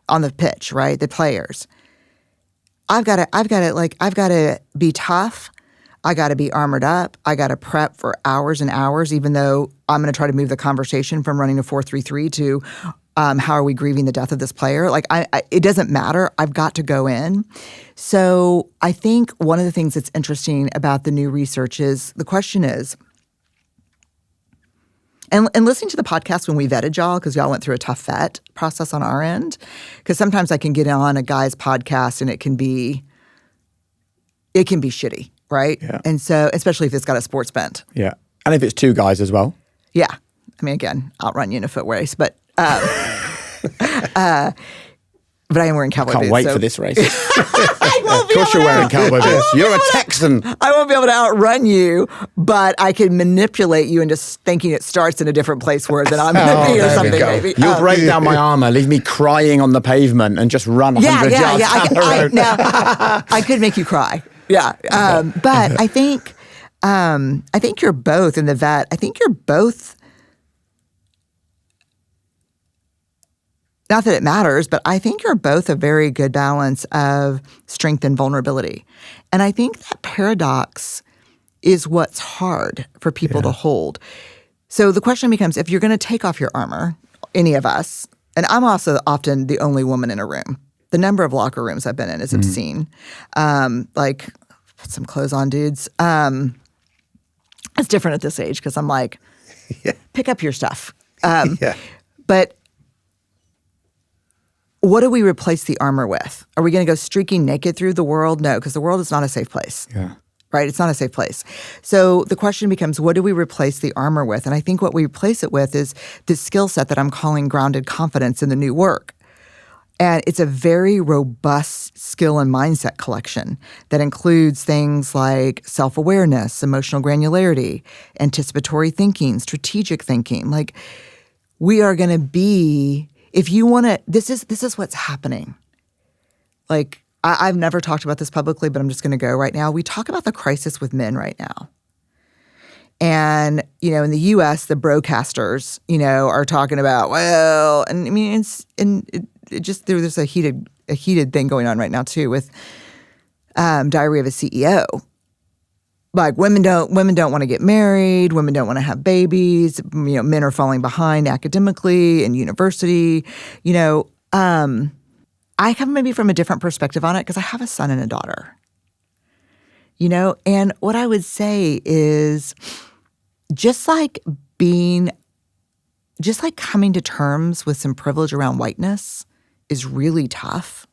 Speaker 2: on the pitch, right? The players. I've got to be tough. I got to be armored up. I got to prep for hours and hours, even though I'm going to try to move the conversation from running a 4-3-3 to how are we grieving the death of this player? Like, it doesn't matter. I've got to go in. So I think one of the things that's interesting about the new research is the question is, and listening to the podcast when we vetted y'all, because y'all went through a tough vet process on our end, because sometimes I can get on a guy's podcast and it can be shitty. right?
Speaker 1: Yeah.
Speaker 2: And so, especially if it's got a sports bent.
Speaker 1: Yeah. And if it's two guys as well.
Speaker 2: Yeah. I mean, again, outrun you in a foot race, but I am wearing cowboy boots.
Speaker 1: Can't wait for this race.
Speaker 2: I won't
Speaker 1: Of course you're wearing cowboy boots. You're a Texan.
Speaker 2: I won't be able to outrun you, but I can manipulate you into thinking it starts in a different place where than I'm going to be or
Speaker 1: there we
Speaker 2: something,
Speaker 1: go.
Speaker 2: maybe.
Speaker 1: You'll break down my armor, leave me crying on the pavement, and just run 100 yards down the road.
Speaker 2: Now, I could make you cry. Yeah. But I think you're both in the vet. I think you're both. Not that it matters, but I think you're both a very good balance of strength and vulnerability. And I think that paradox is what's hard for people to hold. So the question becomes, if you're going to take off your armor, any of us, and I'm also often the only woman in a room. The number of locker rooms I've been in is obscene. Like, put some clothes on, dudes. It's different at this age because I'm like, pick up your stuff. But what do we replace the armor with? Are we going to go streaking naked through the world? No, because the world is not a safe place.
Speaker 1: Yeah.
Speaker 2: Right? It's not a safe place. So the question becomes, what do we replace the armor with? And I think what we replace it with is this skill set that I'm calling grounded confidence in the new work. And it's a very robust skill and mindset collection that includes things like self-awareness, emotional granularity, anticipatory thinking, strategic thinking. Like, we are going to be... If you want to, this is what's happening. Like, I've never talked about this publicly, but I'm just going to go right now. We talk about the crisis with men right now. And, in the U.S., the broadcasters, are talking about, well, and I mean, there's a heated thing going on right now too with Diary of a CEO. Like, women don't want to get married. Women don't want to have babies. Men are falling behind academically in university. I come maybe from a different perspective on it because I have a son and a daughter. And what I would say is just like coming to terms with some privilege around whiteness is really tough.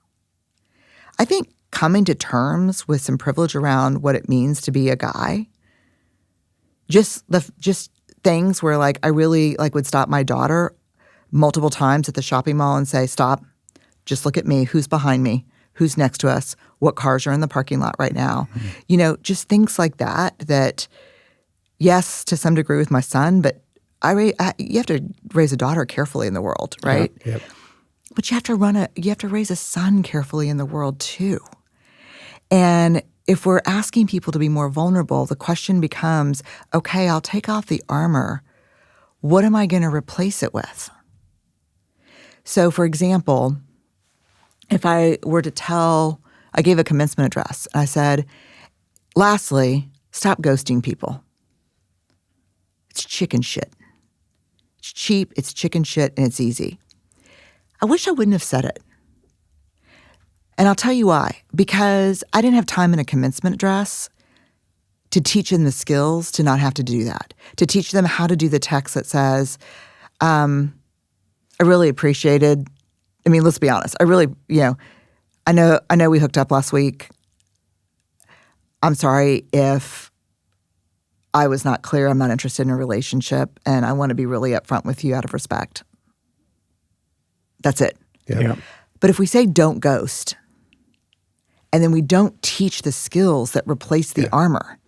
Speaker 2: I think coming to terms with some privilege around what it means to be a guy. Just things where, like, I really would stop my daughter multiple times at the shopping mall and say, "Stop, just look at me. Who's behind me? Who's next to us? What cars are in the parking lot right now?" Mm-hmm. Just things like that. That, yes, to some degree with my son, but you have to raise a daughter carefully in the world, right?
Speaker 3: Yep.
Speaker 2: But you have to raise a son carefully in the world too. And if we're asking people to be more vulnerable, the question becomes, okay, I'll take off the armor. What am I going to replace it with? So, for example, if I were to I gave a commencement address. I said, lastly, stop ghosting people. It's chicken shit. It's cheap, it's chicken shit, and it's easy. I wish I wouldn't have said it. And I'll tell you why. Because I didn't have time in a commencement address to teach them the skills to not have to do that. To teach them how to do the text that says, I really appreciated, let's be honest. I really, I know we hooked up last week. I'm sorry if I was not clear. I'm not interested in a relationship, and I want to be really upfront with you out of respect. That's it.
Speaker 3: Yeah.
Speaker 2: But if we say don't ghost, and then we don't teach the skills that replace the armor,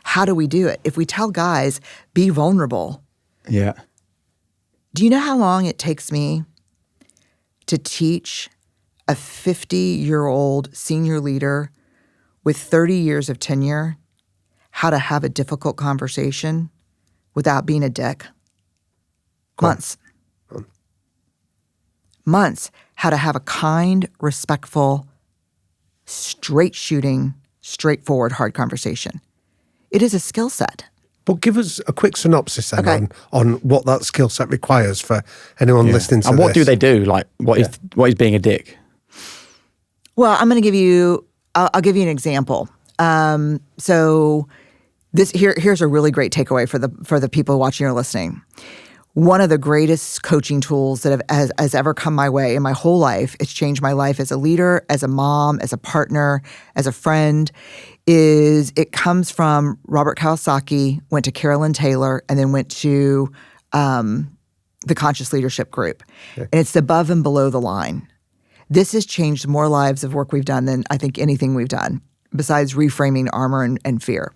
Speaker 2: how do we do it? If we tell guys, be vulnerable.
Speaker 1: Yeah.
Speaker 2: Do you know how long it takes me to teach a 50-year-old senior leader with 30 years of tenure how to have a difficult conversation without being a dick? Months. Months. How to have a kind, respectful, straight-shooting, straightforward, hard conversation. It is a skill set.
Speaker 3: But give us a quick synopsis then on what that skill set requires for anyone listening to this.
Speaker 1: And what do they do? Like, what is being a dick?
Speaker 2: Well, I'm going to give you, I'll give you an example. So here's a really great takeaway for the people watching or listening. One of the greatest coaching tools that has ever come my way in my whole life, it's changed my life as a leader, as a mom, as a partner, as a friend, is it comes from Robert Kiyosaki, went to Carolyn Taylor, and then went to the Conscious Leadership Group. Okay. And it's above and below the line. This has changed more lives of work we've done than I think anything we've done, besides reframing armor and fear.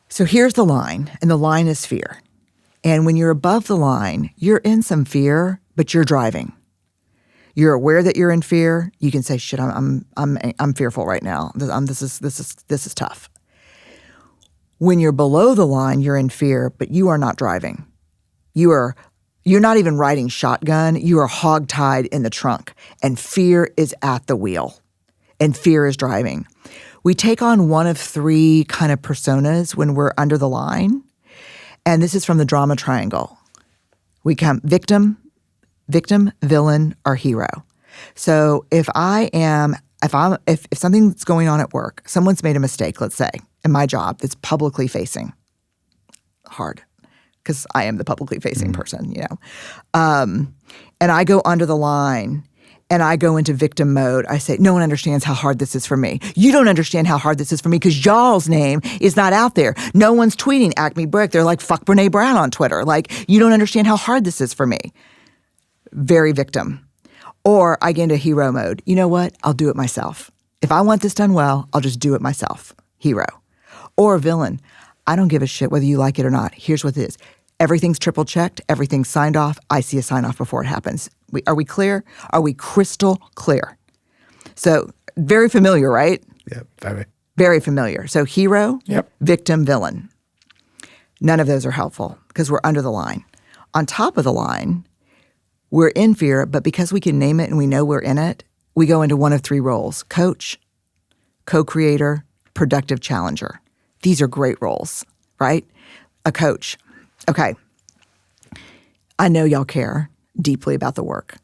Speaker 2: So here's the line, and the line is fear. And when you're above the line, you're in some fear, but you're driving. You're aware that you're in fear. You can say, "Shit, I'm fearful right now. This is tough." When you're below the line, you're in fear, but you are not driving. You're not even riding shotgun. You are hogtied in the trunk, and fear is at the wheel, and fear is driving. We take on one of three kind of personas when we're under the line, and this is from the drama triangle. We come victim, villain, or hero. So if something's going on at work, someone's made a mistake, let's say, in my job that's publicly facing, hard, because I am the publicly facing person, and I go under the line and I go into victim mode. I say, no one understands how hard this is for me. You don't understand how hard this is for me because y'all's name is not out there. No one's tweeting Acme Brick. They're like, fuck Brené Brown on Twitter. Like, you don't understand how hard this is for me. Very victim. Or I get into hero mode. You know what? I'll do it myself. If I want this done well, I'll just do it myself. Hero. Or villain. I don't give a shit whether you like it or not. Here's what it is. Everything's triple checked. Everything's signed off. I see a sign off before it happens. Are we clear? Are we crystal clear? So very familiar, right?
Speaker 3: Yeah, very.
Speaker 2: Very familiar. So hero, victim, villain. None of those are helpful because we're under the line. On top of the line, we're in fear, but because we can name it and we know we're in it, we go into one of three roles: coach, co-creator, productive challenger. These are great roles, right? A coach. Okay, I know y'all care deeply about the work.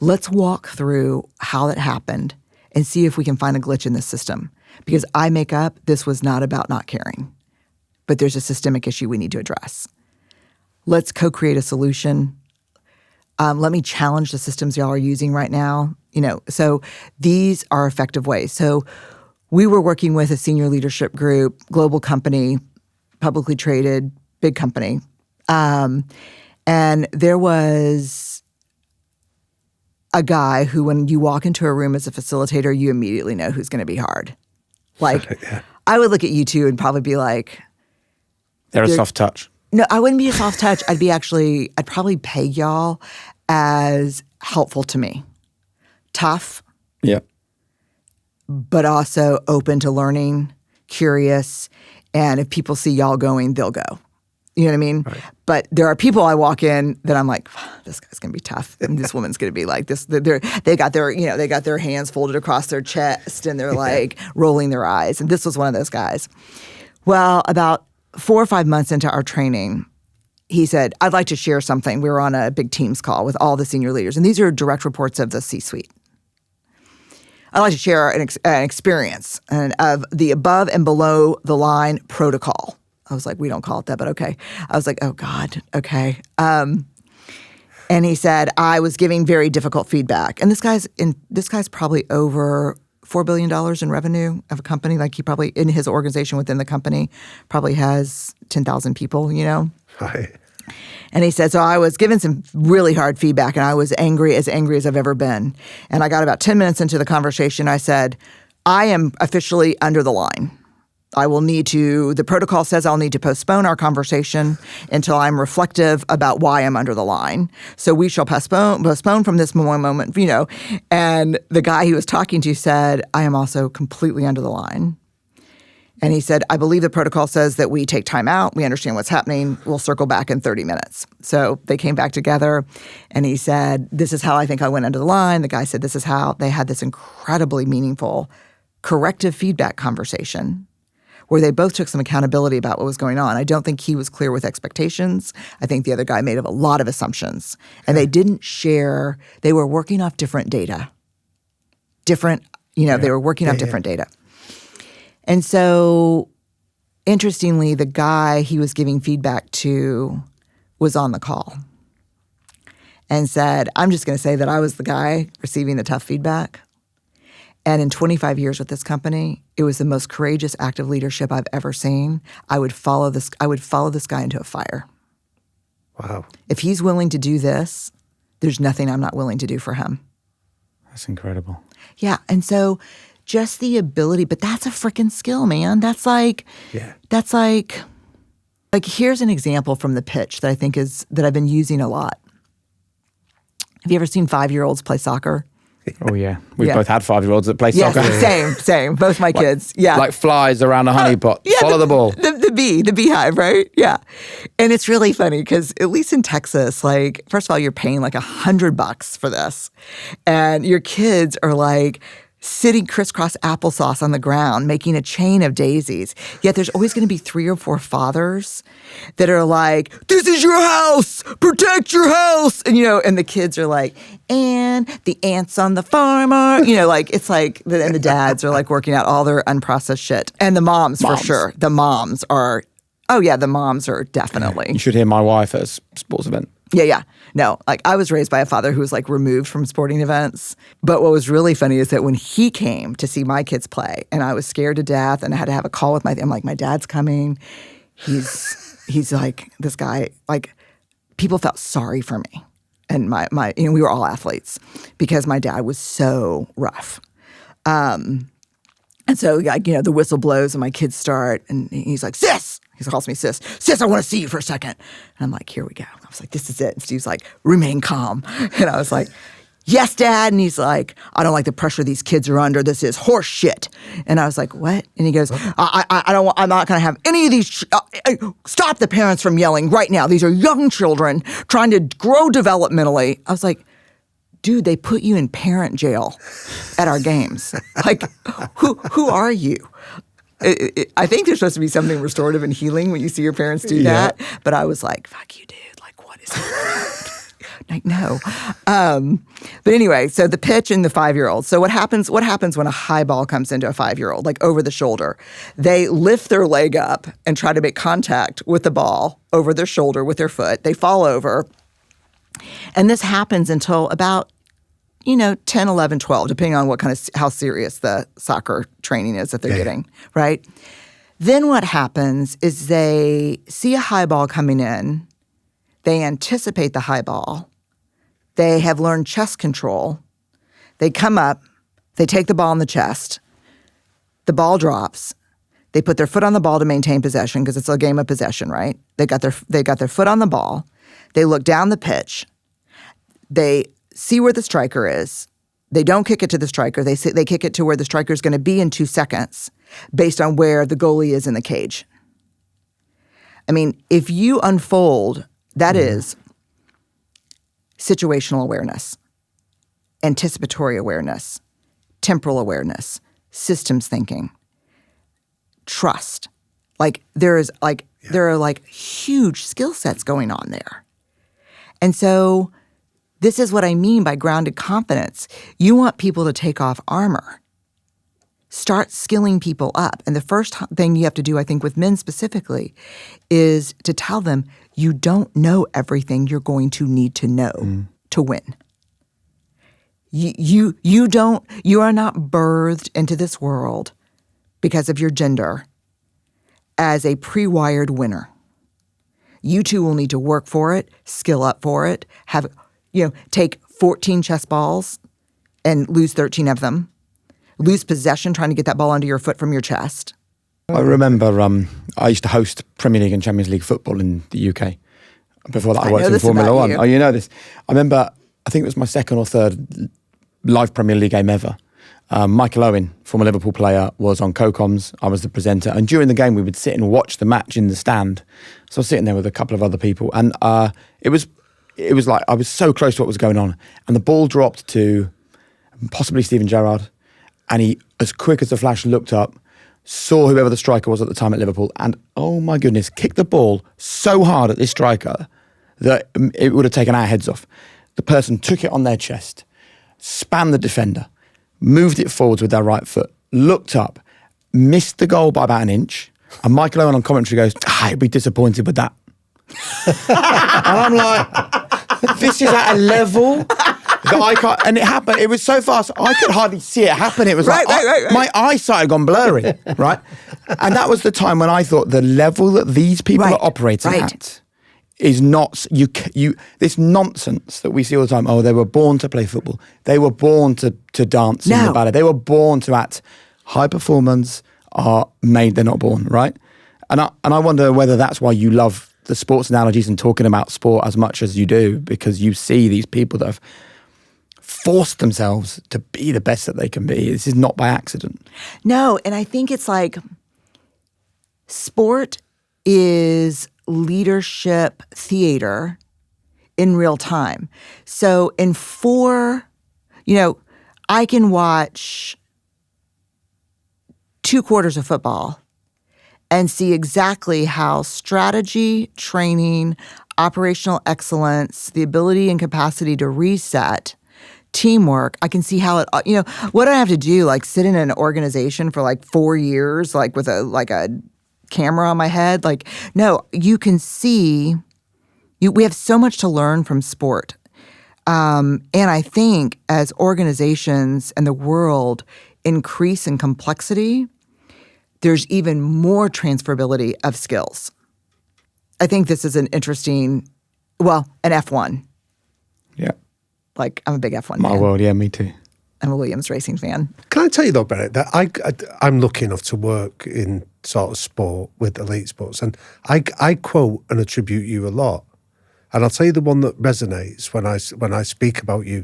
Speaker 2: Let's walk through how that happened and see if we can find a glitch in the system. Because I make up this was not about not caring, but there's a systemic issue we need to address. Let's co-create a solution. Let me challenge the systems y'all are using right now. So these are effective ways. So we were working with a senior leadership group, global company, publicly traded, big company. And there was a guy who, when you walk into a room as a facilitator, you immediately know who's going to be hard. Like, I would look at you two and probably be like,
Speaker 1: they're a soft touch.
Speaker 2: No, I wouldn't be a soft touch. I'd probably peg y'all as helpful to me. Tough.
Speaker 1: Yeah.
Speaker 2: But also open to learning, curious. And if people see y'all going, they'll go. You know what I mean? Right. But there are people I walk in that I'm like, this guy's gonna be tough, and this woman's gonna be like this. They got their hands folded across their chest, and they're like rolling their eyes. And this was one of those guys. Well, about 4 or 5 months into our training, he said, "I'd like to share something." We were on a big Teams call with all the senior leaders, and these are direct reports of the C-suite. "I'd like to share an experience of the above and below the line protocol." I was like, we don't call it that, but okay. I was like, oh God, okay. And he said, I was giving very difficult feedback. And this guy's probably over $4 billion in revenue of a company. Like, he probably, in his organization within the company, probably has 10,000 people,
Speaker 3: Right.
Speaker 2: And he said, so I was given some really hard feedback, and I was angry as I've ever been. And I got about 10 minutes into the conversation. I said, I am officially under the line. The protocol says I'll need to postpone our conversation until I'm reflective about why I'm under the line. So we shall postpone from this moment, And the guy he was talking to said, I am also completely under the line. And he said, I believe the protocol says that we take time out. We understand what's happening. We'll circle back in 30 minutes. So they came back together, and he said, this is how I think I went under the line. The guy said, this is how. They had this incredibly meaningful corrective feedback conversation where they both took some accountability about what was going on. I don't think he was clear with expectations. I think the other guy made a lot of assumptions. And they didn't share. They were working off different data. They were working off different data. And so, interestingly, the guy he was giving feedback to was on the call and said, I'm just going to say that I was the guy receiving the tough feedback. And in 25 years with this company, it was the most courageous act of leadership I've ever seen. I would follow this guy into a fire.
Speaker 3: Wow.
Speaker 2: If he's willing to do this, there's nothing I'm not willing to do for him.
Speaker 1: That's incredible.
Speaker 2: Yeah. And so just the ability, but that's a freaking skill, man. That's like, here's an example from the pitch that I think that I've been using a lot. Have you ever seen 5-year-olds play soccer?
Speaker 1: Oh, yeah. We've both had 5-year-olds that play
Speaker 2: Yes,
Speaker 1: soccer.
Speaker 2: same. Both my kids. Yeah.
Speaker 1: Like flies around a honeypot. Follow the ball.
Speaker 2: The beehive, right? Yeah. And it's really funny because at least in Texas, like, first of all, you're paying like $100 for this. And your kids are like sitting crisscross applesauce on the ground, making a chain of daisies. Yet there's always going to be 3 or 4 fathers that are like, this is your house, protect your house. And, and the kids are like, and the ants on the farm are, it's like, and the dads are like working out all their unprocessed shit. And the moms. For sure. The moms are, the moms are definitely.
Speaker 1: You should hear my wife at a sports event.
Speaker 2: Yeah. No, like I was raised by a father who was like removed from sporting events. But what was really funny is that when he came to see my kids play and I was scared to death and I had to have a call with I'm like, my dad's coming. He's like, this guy, like people felt sorry for me. And my we were all athletes because my dad was so rough. And so like, the whistle blows and my kids start and he's like, sis. He calls me sis. Sis, I want to see you for a second. And I'm like, here we go. I was like, this is it. And Steve's like, remain calm. And I was like, yes, Dad. And he's like, I don't like the pressure these kids are under. This is horse shit. And I was like, what? And he goes, I'm not going to have any of these. Stop the parents from yelling right now. These are young children trying to grow developmentally. I was like, dude, they put you in parent jail at our games. Like, who are you? I think there's supposed to be something restorative and healing when you see your parents do that. But I was like, fuck you, dude. Like, what is it? Like, no. But anyway, so the pitch and the 5-year-old. So what happens when a high ball comes into a 5-year-old, like over the shoulder? They lift their leg up and try to make contact with the ball over their shoulder with their foot. They fall over. And this happens until about 10, 11, 12, depending on how serious the soccer training is that they're getting, right? Then what happens is they see a high ball coming in. They anticipate the high ball. They have learned chest control. They come up. They take the ball in the chest. The ball drops. They put their foot on the ball to maintain possession because it's a game of possession, right? They got their foot on the ball. They look down the pitch. They see where the striker is. They don't kick it to the striker. They kick it to where the striker is going to be in 2 seconds based on where the goalie is in the cage. I mean, if you unfold, that is situational awareness, anticipatory awareness, temporal awareness, systems thinking, trust. Like there are huge skill sets going on there. And so this is what I mean by grounded confidence. You want people to take off armor. Start skilling people up. And the first thing you have to do, I think, with men specifically, is to tell them you don't know everything you're going to need to know to win. You are not birthed into this world because of your gender as a pre-wired winner. You too will need to work for it, skill up for it, take 14 chess balls and lose 13 of them. Lose possession trying to get that ball under your foot from your chest.
Speaker 1: I remember I used to host Premier League and Champions League football in the UK. Before that, I worked in Formula One. Oh, you know this. I remember, I think it was my second or third live Premier League game ever. Michael Owen, former Liverpool player, was on co-coms. I was the presenter. And during the game, we would sit and watch the match in the stand. So I was sitting there with a couple of other people. And it was like I was so close to what was going on. And the ball dropped to possibly Steven Gerrard. And he, as quick as a flash, looked up, saw whoever the striker was at the time at Liverpool, and oh my goodness, kicked the ball so hard at this striker that it would have taken our heads off. The person took it on their chest, spanned the defender, moved it forwards with their right foot, looked up, missed the goal by about an inch, and Michael Owen on commentary goes, he'd be disappointed with that. And I'm like, this is at a level that I can't, and it happened. It was so fast, I could hardly see it happen. It was
Speaker 2: Right.
Speaker 1: my eyesight had gone blurry, right? And that was the time when I thought the level that these people are operating at is not this nonsense that we see all the time. Oh, they were born to play football. They were born to dance in the ballet. They were born to act. High performers are made, they're not born, right? And I wonder whether that's why you love the sports analogies and talking about sport as much as you do, because you see these people that have forced themselves to be the best that they can be. This is not by accident.
Speaker 2: No, and I think it's like sport is leadership theater in real time. So I can watch 2 quarters of football and see exactly how strategy, training, operational excellence, the ability and capacity to reset, teamwork, I can see how it, what do I have to do? Like sit in an organization for like 4 years, like with a camera on my head? Like, no, you can see, we have so much to learn from sport. And I think as organizations and the world increase in complexity, there's even more transferability of skills. I think this is an interesting, an F1.
Speaker 1: Yeah.
Speaker 2: Like, I'm a big F1
Speaker 1: My
Speaker 2: fan.
Speaker 1: world, yeah, me too.
Speaker 2: I'm a Williams racing fan.
Speaker 3: Can I tell you though, Brene, that I'm lucky enough to work in sort of sport with elite sports, and I quote and attribute you a lot. And I'll tell you the one that resonates when I speak about you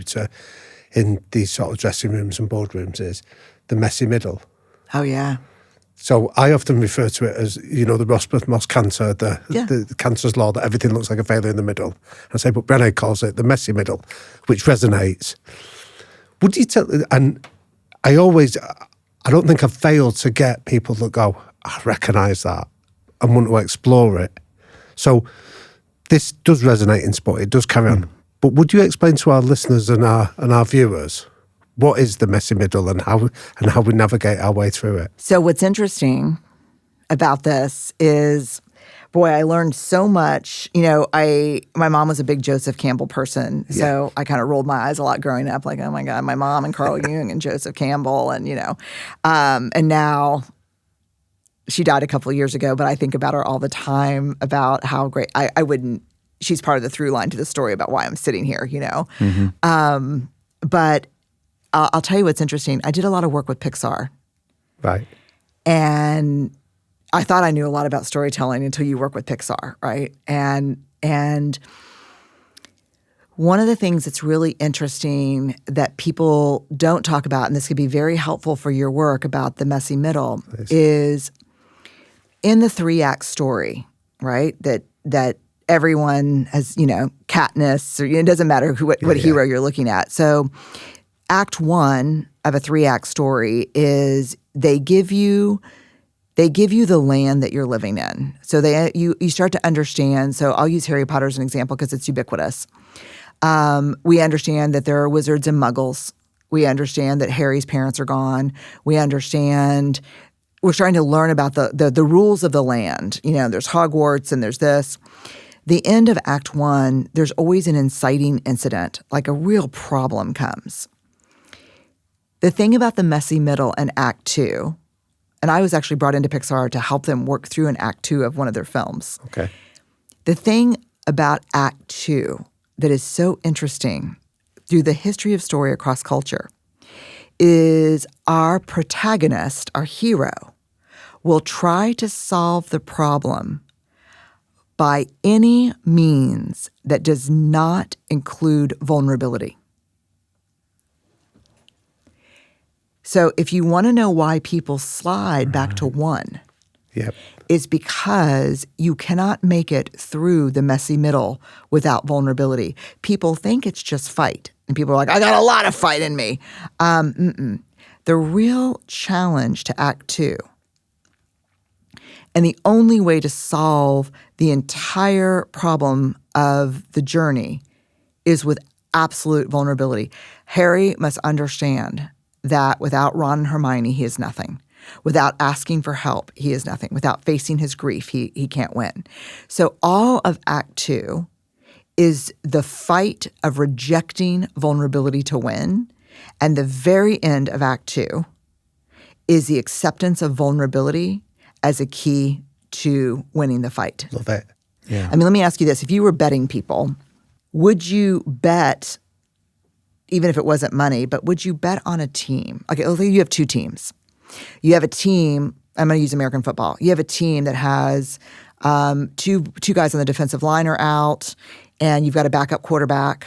Speaker 3: in these sort of dressing rooms and boardrooms is the messy middle.
Speaker 2: Oh, yeah.
Speaker 3: So I often refer to it as, the Rosberg-Moss canter, the cancer's law, that everything looks like a failure in the middle. And I say, but Brene calls it the messy middle, which resonates. Would you tell, and I don't think I've failed to get people that go, I recognise that and want to explore it. So this does resonate in sport, it does carry on. But would you explain to our listeners and our viewers what is the messy middle and how we navigate our way through it?
Speaker 2: So what's interesting about this is, boy, I learned so much. My mom was a big Joseph Campbell person, so I kind of rolled my eyes a lot growing up, like, oh my God, my mom and Carl Jung and Joseph Campbell, and and now she died a couple of years ago, but I think about her all the time about how great I wouldn't. She's part of the through line to the story about why I'm sitting here, Mm-hmm. But I'll tell you what's interesting. I did a lot of work with Pixar.
Speaker 3: Right.
Speaker 2: And I thought I knew a lot about storytelling until you work with Pixar, right? And one of the things that's really interesting that people don't talk about, and this could be very helpful for your work about the messy middle, is in the 3-act story, right? That everyone has, Katniss, or it doesn't matter what hero you're looking at. So Act 1 of a 3-act story is they give you the land that you're living in. So you start to understand. So I'll use Harry Potter as an example because it's ubiquitous. We understand that there are wizards and muggles. We understand that Harry's parents are gone. We're starting to learn about the rules of the land. There's Hogwarts and there's this. The end of Act 1, there's always an inciting incident, like a real problem comes. The thing about the messy middle in Act 2, and I was actually brought into Pixar to help them work through an Act 2 of one of their films.
Speaker 3: Okay.
Speaker 2: The thing about Act 2 that is so interesting through the history of story across culture is our protagonist, our hero, will try to solve the problem by any means that does not include vulnerability. So if you want to know why people slide back to 1, it's because you cannot make it through the messy middle without vulnerability. People think it's just fight. And people are like, I got a lot of fight in me. The real challenge to Act 2, and the only way to solve the entire problem of the journey, is with absolute vulnerability. Harry must understand that without Ron and Hermione, he is nothing. Without asking for help, he is nothing. Without facing his grief, he can't win. So all of Act 2 is the fight of rejecting vulnerability to win. And the very end of Act 2 is the acceptance of vulnerability as a key to winning the fight.
Speaker 3: Love it.
Speaker 1: Yeah.
Speaker 2: I mean, let me ask you this. If you were betting people, would you bet, even if it wasn't money, but would you bet on a team? Okay, let's say you have two teams. You have a team, I'm going to use American football. You have a team that has two guys on the defensive line are out, and you've got a backup quarterback.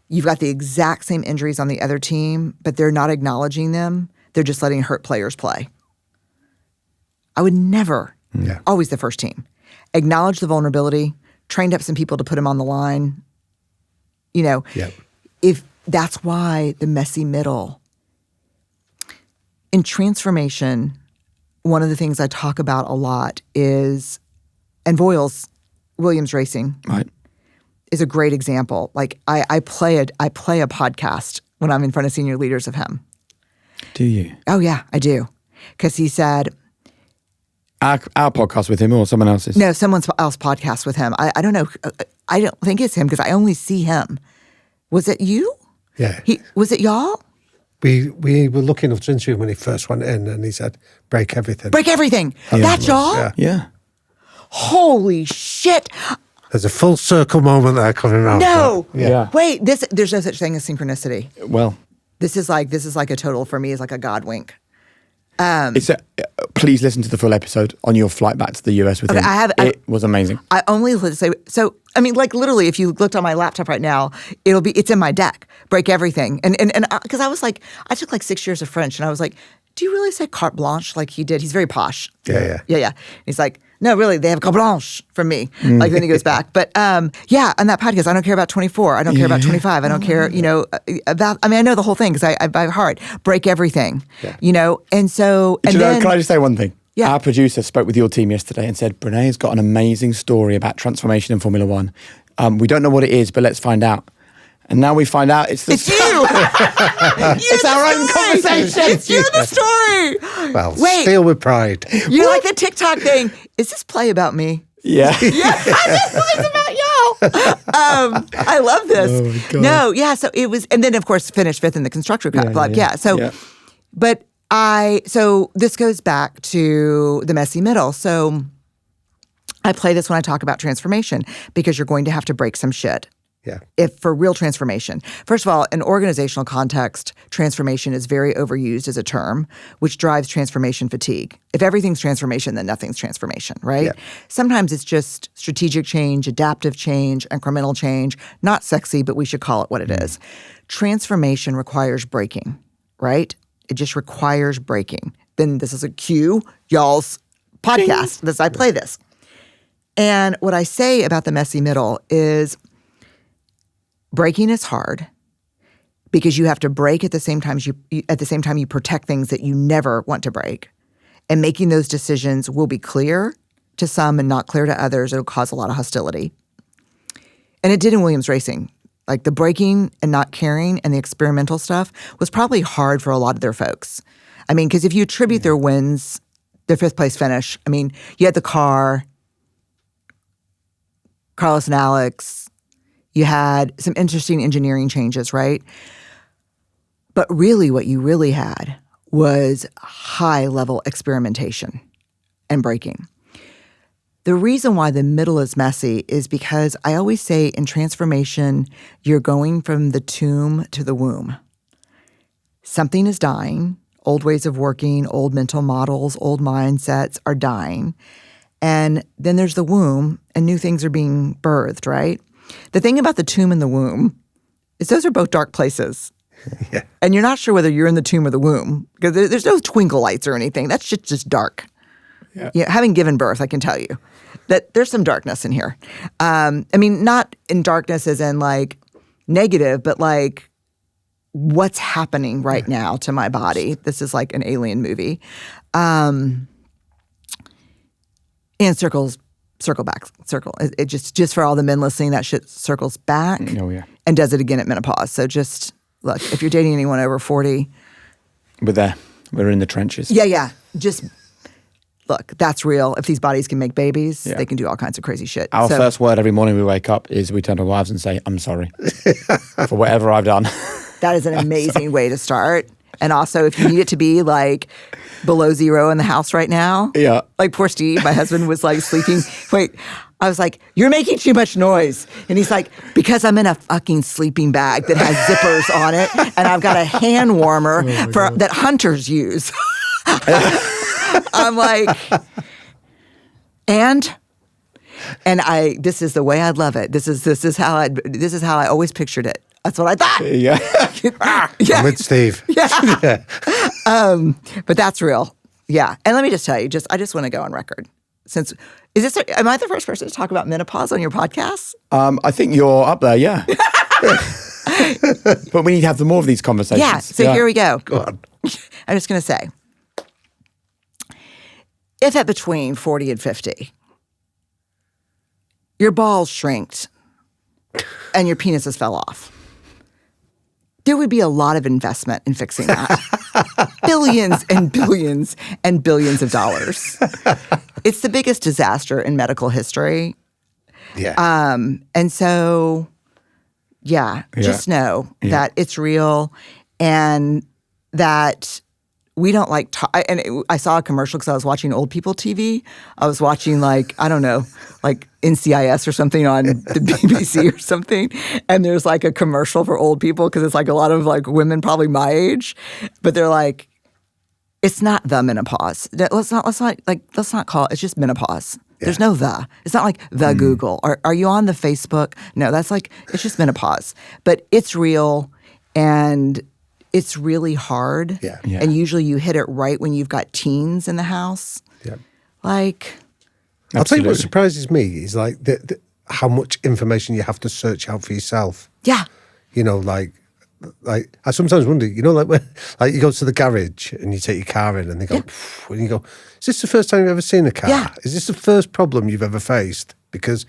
Speaker 2: You've got the exact same injuries on the other team, but they're not acknowledging them. They're just letting hurt players play. I would never, always the first team, acknowledge the vulnerability, trained up some people to put them on the line. You know, if that's why the messy middle. In transformation, one of the things I talk about a lot is, and Williams Racing is a great example. Like I play a podcast when I'm in front of senior leaders of him.
Speaker 1: Do you?
Speaker 2: Oh yeah, I do. Because he said,
Speaker 1: Our podcast with him or someone else's?
Speaker 2: no, someone else podcast with him. I don't know. I don't think it's him because I only see him. Was it you?
Speaker 3: Yeah.
Speaker 2: Was it y'all?
Speaker 3: We were lucky enough to interview him when he first went in, and he said, break everything.
Speaker 2: Break everything. That's y'all?
Speaker 1: Yeah.
Speaker 2: Holy shit.
Speaker 3: There's a full circle moment there coming around.
Speaker 2: No.
Speaker 1: Yeah.
Speaker 2: Wait, there's no such thing as synchronicity.
Speaker 1: Well,
Speaker 2: This is like a total, for me, is like a God wink.
Speaker 1: please listen to the full episode on your flight back to the US with him. It was amazing.
Speaker 2: I only say, so, I mean, like literally, if you looked on my laptop right now, it's in my deck, break everything. And because I was like, I took like 6 years of French, and I was like, do you really say carte blanche like he did? He's very posh. Yeah. He's like, no, really, they have carte blanche from me. Like then he goes back. But yeah, on that podcast, I don't care about 24. I don't care about 25. I don't care, about, I mean, I know the whole thing because I by heart, break everything, and so, and then.
Speaker 1: Can I just say one thing?
Speaker 2: Yeah.
Speaker 1: Our producer spoke with your team yesterday and said, Brene has got an amazing story about transformation in Formula One. We don't know what it is, but let's find out. And now we find out it's
Speaker 2: you.
Speaker 1: It's our own conversation.
Speaker 2: It's you, the story.
Speaker 3: Well, steal with pride.
Speaker 2: You like the TikTok thing. Is this play about me?
Speaker 1: Yeah.
Speaker 2: Yeah, this play's about y'all. I love this.
Speaker 1: Oh my God.
Speaker 2: No, yeah, so it was, and then of course finished fifth in the constructor cup. So this goes back to the messy middle. So I play this when I talk about transformation because you're going to have to break some shit.
Speaker 3: Yeah.
Speaker 2: If for real transformation. First of all, in organizational context, transformation is very overused as a term, which drives transformation fatigue. If everything's transformation, then nothing's transformation, right?
Speaker 3: Yeah.
Speaker 2: Sometimes it's just strategic change, adaptive change, incremental change. Not sexy, but we should call it what it is. Transformation requires breaking, right? It just requires breaking. Then this is a cue, y'all's podcast. I play this. And what I say about the messy middle is breaking is hard because you have to break at the same time you protect things that you never want to break. And making those decisions will be clear to some and not clear to others. It'll cause a lot of hostility. And it did in Williams Racing. Like the breaking and not caring and the experimental stuff was probably hard for a lot of their folks. I mean, because if you attribute their wins, their fifth place finish, I mean, you had the car, Carlos and Alex, you had some interesting engineering changes, right? But really what you really had was high-level experimentation and breaking. The reason why the middle is messy is because I always say in transformation, you're going from the tomb to the womb. Something is dying. Old ways of working, old mental models, old mindsets are dying. And then there's the womb, and new things are being birthed, right? The thing about the tomb and the womb is those are both dark places.
Speaker 3: Yeah.
Speaker 2: And you're not sure whether you're in the tomb or the womb because there's no twinkle lights or anything. That's just dark. Yeah. Having given birth, I can tell you that there's some darkness in here. I mean, not in darkness as in like negative, but like what's happening right now to my body. This is like an alien movie. And circle back. It just for all the men listening, that shit circles back and does it again at menopause. So just look, if you're dating anyone over 40.
Speaker 1: We're there. We're in the trenches.
Speaker 2: Yeah. Just look, that's real. If these bodies can make babies,
Speaker 1: Yeah.
Speaker 2: they can do all kinds of crazy shit.
Speaker 1: Our first word every morning we wake up is we turn to our wives and say, I'm sorry for whatever I've done.
Speaker 2: That is an amazing way to start. And also, if you need it to be like below zero in the house right now,
Speaker 1: Yeah.
Speaker 2: like poor Steve, my husband was like sleeping. Wait, I was like, you're making too much noise. And he's like, because I'm in a fucking sleeping bag that has zippers on it, and I've got a hand warmer that hunters use. I'm like, and this is the way I'd love it. This is how I always pictured it. That's what I thought.
Speaker 1: Yeah.
Speaker 2: Yeah.
Speaker 3: I'm with Steve.
Speaker 2: Yeah. But that's real. Yeah. And let me just tell you, I just want to go on record. Am I the first person to talk about menopause on your podcast?
Speaker 1: I think you're up there, yeah. But we need to have more of these conversations.
Speaker 2: Yeah. So here we go.
Speaker 3: Go on.
Speaker 2: I'm just going to say, if at between 40 and 50, your balls shrinked and your penises fell off, there would be a lot of investment in fixing that. Billions and billions and billions of dollars. It's the biggest disaster in medical history.
Speaker 3: Yeah.
Speaker 2: And so, just know that it's real and that we don't like I saw a commercial because I was watching old people TV. I was watching like NCIS or something on the BBC or something. And there's like a commercial for old people because it's like a lot of like women probably my age. But they're like, it's not the menopause. Let's not call it. It's just menopause. Yeah. There's no the. It's not like the Google. Are you on the Facebook? No, that's like, it's just menopause. But it's real and it's really hard.
Speaker 3: Yeah.
Speaker 1: Yeah.
Speaker 2: And usually you hit it right when you've got teens in the house.
Speaker 3: Yeah.
Speaker 2: Like.
Speaker 3: I'll tell you what surprises me is like how much information you have to search out for yourself.
Speaker 2: Yeah.
Speaker 3: You know, like I sometimes wonder, you know, like when like you go to the garage and you take your car in and they go, and you go, is this the first time you've ever seen a car?
Speaker 2: Yeah.
Speaker 3: Is this the first problem you've ever faced? Because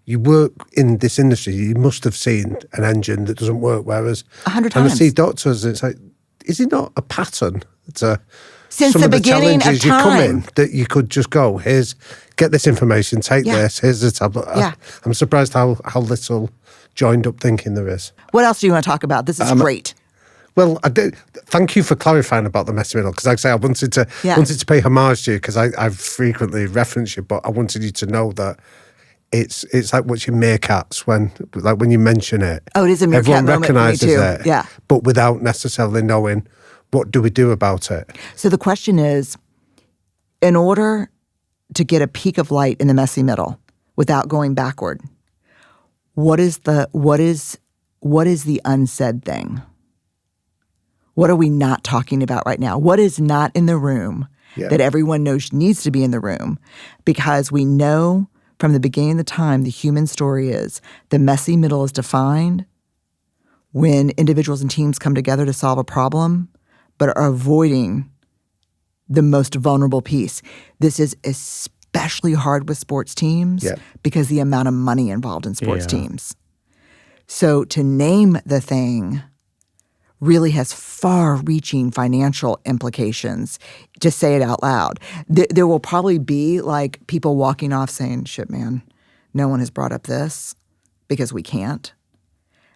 Speaker 3: you work in this industry, you must have seen an engine that doesn't work, whereas
Speaker 2: 100
Speaker 3: and I
Speaker 2: times.
Speaker 3: see doctors, it's like, is it not a pattern to
Speaker 2: Since
Speaker 3: some
Speaker 2: the
Speaker 3: of the
Speaker 2: beginning of
Speaker 3: challenges you come
Speaker 2: time.
Speaker 3: in that you could just go, get this information, take
Speaker 2: Yeah.
Speaker 3: this, here's the tablet.
Speaker 2: Yeah.
Speaker 3: I'm surprised how little joined up thinking there is.
Speaker 2: What else do you want to talk about? This is great.
Speaker 3: Well, I did. Thank you for clarifying about the messy middle because, like I say, I wanted to pay homage to you because I've frequently referenced you, but I wanted you to know that it's like watching meerkats when you mention it.
Speaker 2: Oh, it is a meerkat
Speaker 3: Everyone
Speaker 2: moment for me
Speaker 3: recognises
Speaker 2: too.
Speaker 3: it,
Speaker 2: Yeah.
Speaker 3: but without necessarily knowing what do we do about it.
Speaker 2: So the question is, in order to get a peak of light in the messy middle without going backward, what is the unsaid thing? What are we not talking about right now? What is not in the room that everyone knows needs to be in the room? Because we know from the beginning of the time, the human story is the messy middle is defined when individuals and teams come together to solve a problem, but are avoiding the most vulnerable piece. This is especially hard with sports teams because the amount of money involved in sports teams. So to name the thing really has far-reaching financial implications. Just say it out loud. There will probably be like people walking off saying, shit, man, no one has brought up this because we can't.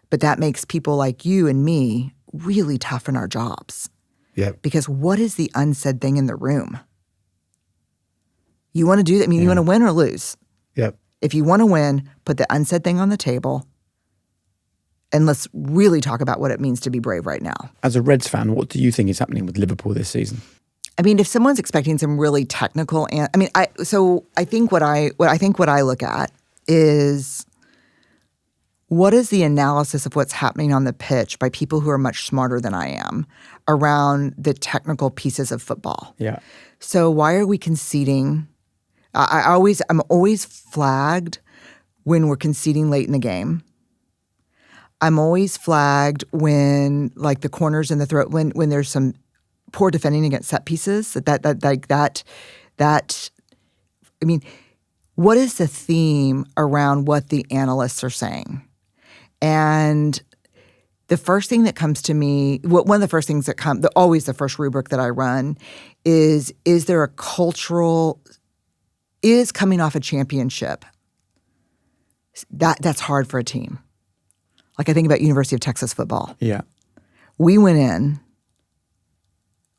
Speaker 2: But that makes people like you and me really tough in our jobs.
Speaker 3: Yeah.
Speaker 2: Because what is the unsaid thing in the room? You want to do that? I mean, you want to win or lose?
Speaker 3: Yep.
Speaker 2: If you want to win, put the unsaid thing on the table. And let's really talk about what it means to be brave right now.
Speaker 1: As a Reds fan, what do you think is happening with Liverpool this season?
Speaker 2: I mean, if someone's expecting some really technical, I think what I look at is what is the analysis of what's happening on the pitch by people who are much smarter than I am around the technical pieces of football.
Speaker 1: Yeah.
Speaker 2: So why are we conceding? I'm always flagged when we're conceding late in the game. I'm always flagged when, like, the corners in the throat, when there's some poor defending against set pieces. I mean, what is the theme around what the analysts are saying? And the first thing that comes to me, one of the first things that always the first rubric that I run is there a cultural, is coming off a championship, that's hard for a team. Like I think about University of Texas football.
Speaker 1: Yeah.
Speaker 2: We went in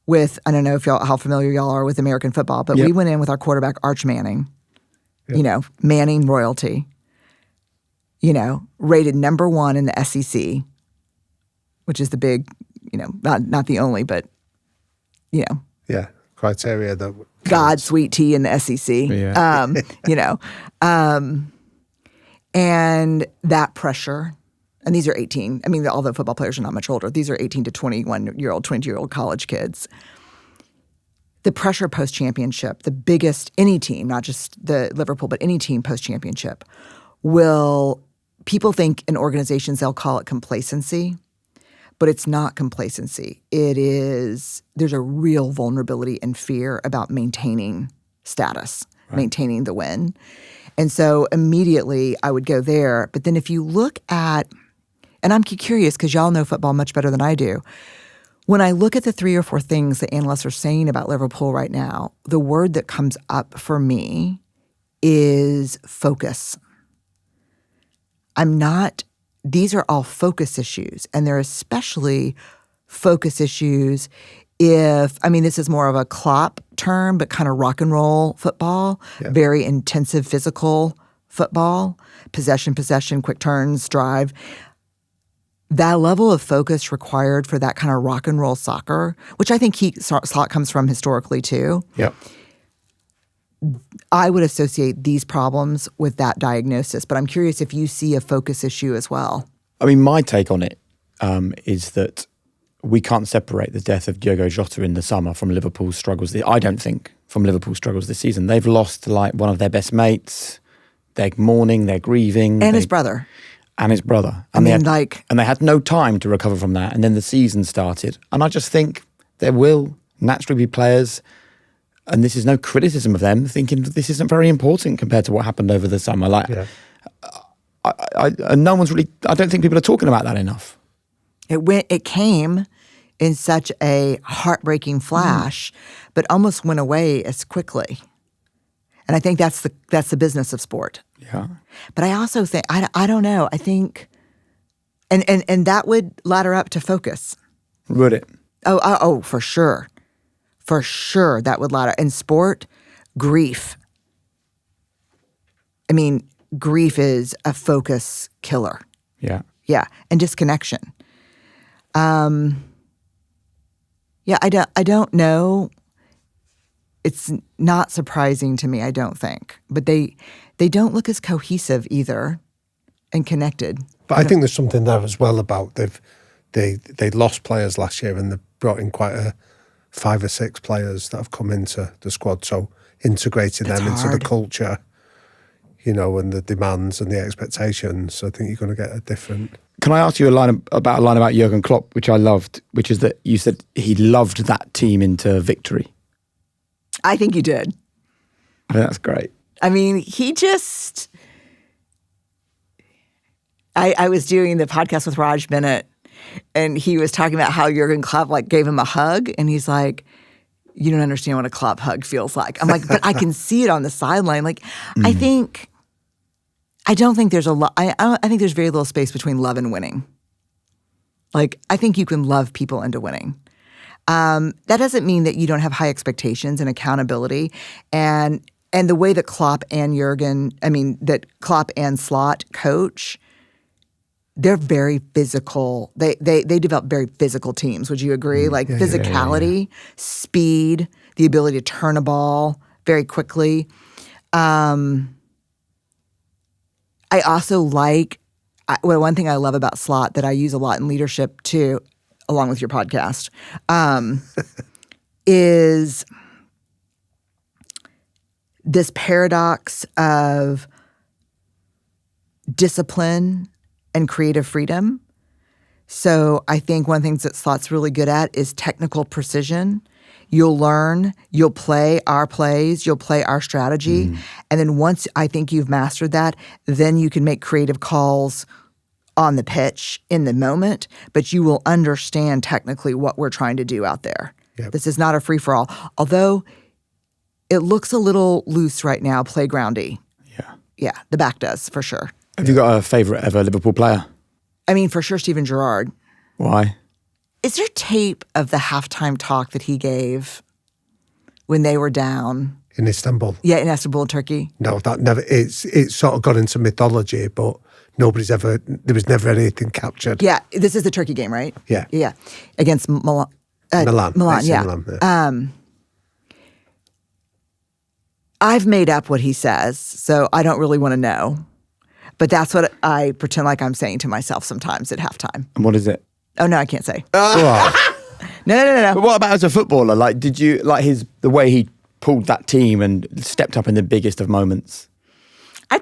Speaker 2: with, I don't know if how familiar y'all are with American football, but we went in with our quarterback, Arch Manning, Manning royalty, rated number 1 in the SEC, which is the big, not the only, but,
Speaker 3: Yeah, criteria that...
Speaker 2: God, sweet tea in the SEC, and that pressure, and these are 18, although football players are not much older, these are 18 to 21-year-old, 20-year-old college kids. The pressure post-championship, the biggest, any team, not just the Liverpool, but any team post-championship, people think in organizations they'll call it complacency, but it's not complacency. There's a real vulnerability and fear about maintaining status, maintaining the win. And so immediately I would go there. But then if you look at, and I'm curious because y'all know football much better than I do, when I look at the 3 or 4 things that analysts are saying about Liverpool right now, the word that comes up for me is focus. These are all focus issues, and they're especially focus issues this is more of a Klopp term, but kind of rock and roll football, very intensive physical football, possession, quick turns, drive. That level of focus required for that kind of rock and roll soccer, which I think Slot comes from historically too.
Speaker 1: Yep.
Speaker 2: I would associate these problems with that diagnosis, but I'm curious if you see a focus issue as well.
Speaker 1: My take on it is that we can't separate the death of Diogo Jota in the summer from Liverpool's struggles. I don't think from Liverpool's struggles this season. They've lost one of their best mates. They're mourning, they're grieving.
Speaker 2: His brother.
Speaker 1: And his brother. And they had no time to recover from that. And then the season started. And I just think there will naturally be players, and this is no criticism of them, thinking that this isn't very important compared to what happened over the summer. I don't think people are talking about that enough.
Speaker 2: It came in such a heartbreaking flash, but almost went away as quickly. And I think that's the business of sport.
Speaker 1: Yeah.
Speaker 2: But I also think, I don't know, I think, and that would ladder up to focus.
Speaker 1: Would it?
Speaker 2: Oh, for sure. For sure that would ladder. In sport, grief. Grief is a focus killer.
Speaker 1: Yeah.
Speaker 2: Yeah, and disconnection. I don't know. It's not surprising to me, I don't think. But they don't look as cohesive either and connected.
Speaker 3: But I think there's something there as well about they lost players last year and they brought in quite a 5 or 6 players that have come into the squad. So integrating them into the culture, and the demands and the expectations, I think you're going to get a different...
Speaker 1: Can I ask you a line about Jurgen Klopp, which I loved, which is that you said he loved that team into victory.
Speaker 2: I think you did.
Speaker 1: I think that's great.
Speaker 2: He just... I was doing the podcast with Raj Bennett, and he was talking about how Jurgen Klopp gave him a hug, and he's like, you don't understand what a Klopp hug feels like. I'm like, but I can see it on the sideline. I don't think there's I think there's very little space between love and winning. I think you can love people into winning. That doesn't mean that you don't have high expectations and accountability. And the way that Klopp and that Klopp and Slot coach, they're very physical. They develop very physical teams. Would you agree? Physicality, speed, the ability to turn a ball very quickly. I also one thing I love about Slot that I use a lot in leadership too, along with your podcast, is this paradox of discipline and creative freedom. So I think one of the things that Slot's really good at is technical precision. You'll learn, you'll play our plays, you'll play our strategy. And then once I think you've mastered that, then you can make creative calls on the pitch in the moment, but you will understand technically what we're trying to do out there.
Speaker 3: Yep.
Speaker 2: This is not a free-for-all, although it looks a little loose right now, playgroundy.
Speaker 1: Yeah.
Speaker 2: Yeah, the back does, for sure.
Speaker 1: Have you got a favourite ever Liverpool player?
Speaker 2: I mean, for sure, Steven Gerrard.
Speaker 1: Why?
Speaker 2: Is there tape of the halftime talk that he gave when they were down?
Speaker 3: In Istanbul?
Speaker 2: Yeah, in Istanbul, Turkey.
Speaker 3: No, that never. It's sort of gone into mythology, but there was never anything captured.
Speaker 2: Yeah, this is the Turkey game, right?
Speaker 3: Yeah.
Speaker 2: Yeah, against Milan.
Speaker 3: Milan,
Speaker 2: yeah.
Speaker 3: Milan, yeah.
Speaker 2: I've made up what he says, so I don't really want to know. But that's what I pretend like I'm saying to myself sometimes at halftime.
Speaker 1: And what is it?
Speaker 2: Oh, no, I can't say.
Speaker 3: Oh,
Speaker 2: No.
Speaker 1: But what about as a footballer? Like, did you like the way he pulled that team and stepped up in the biggest of moments?
Speaker 2: I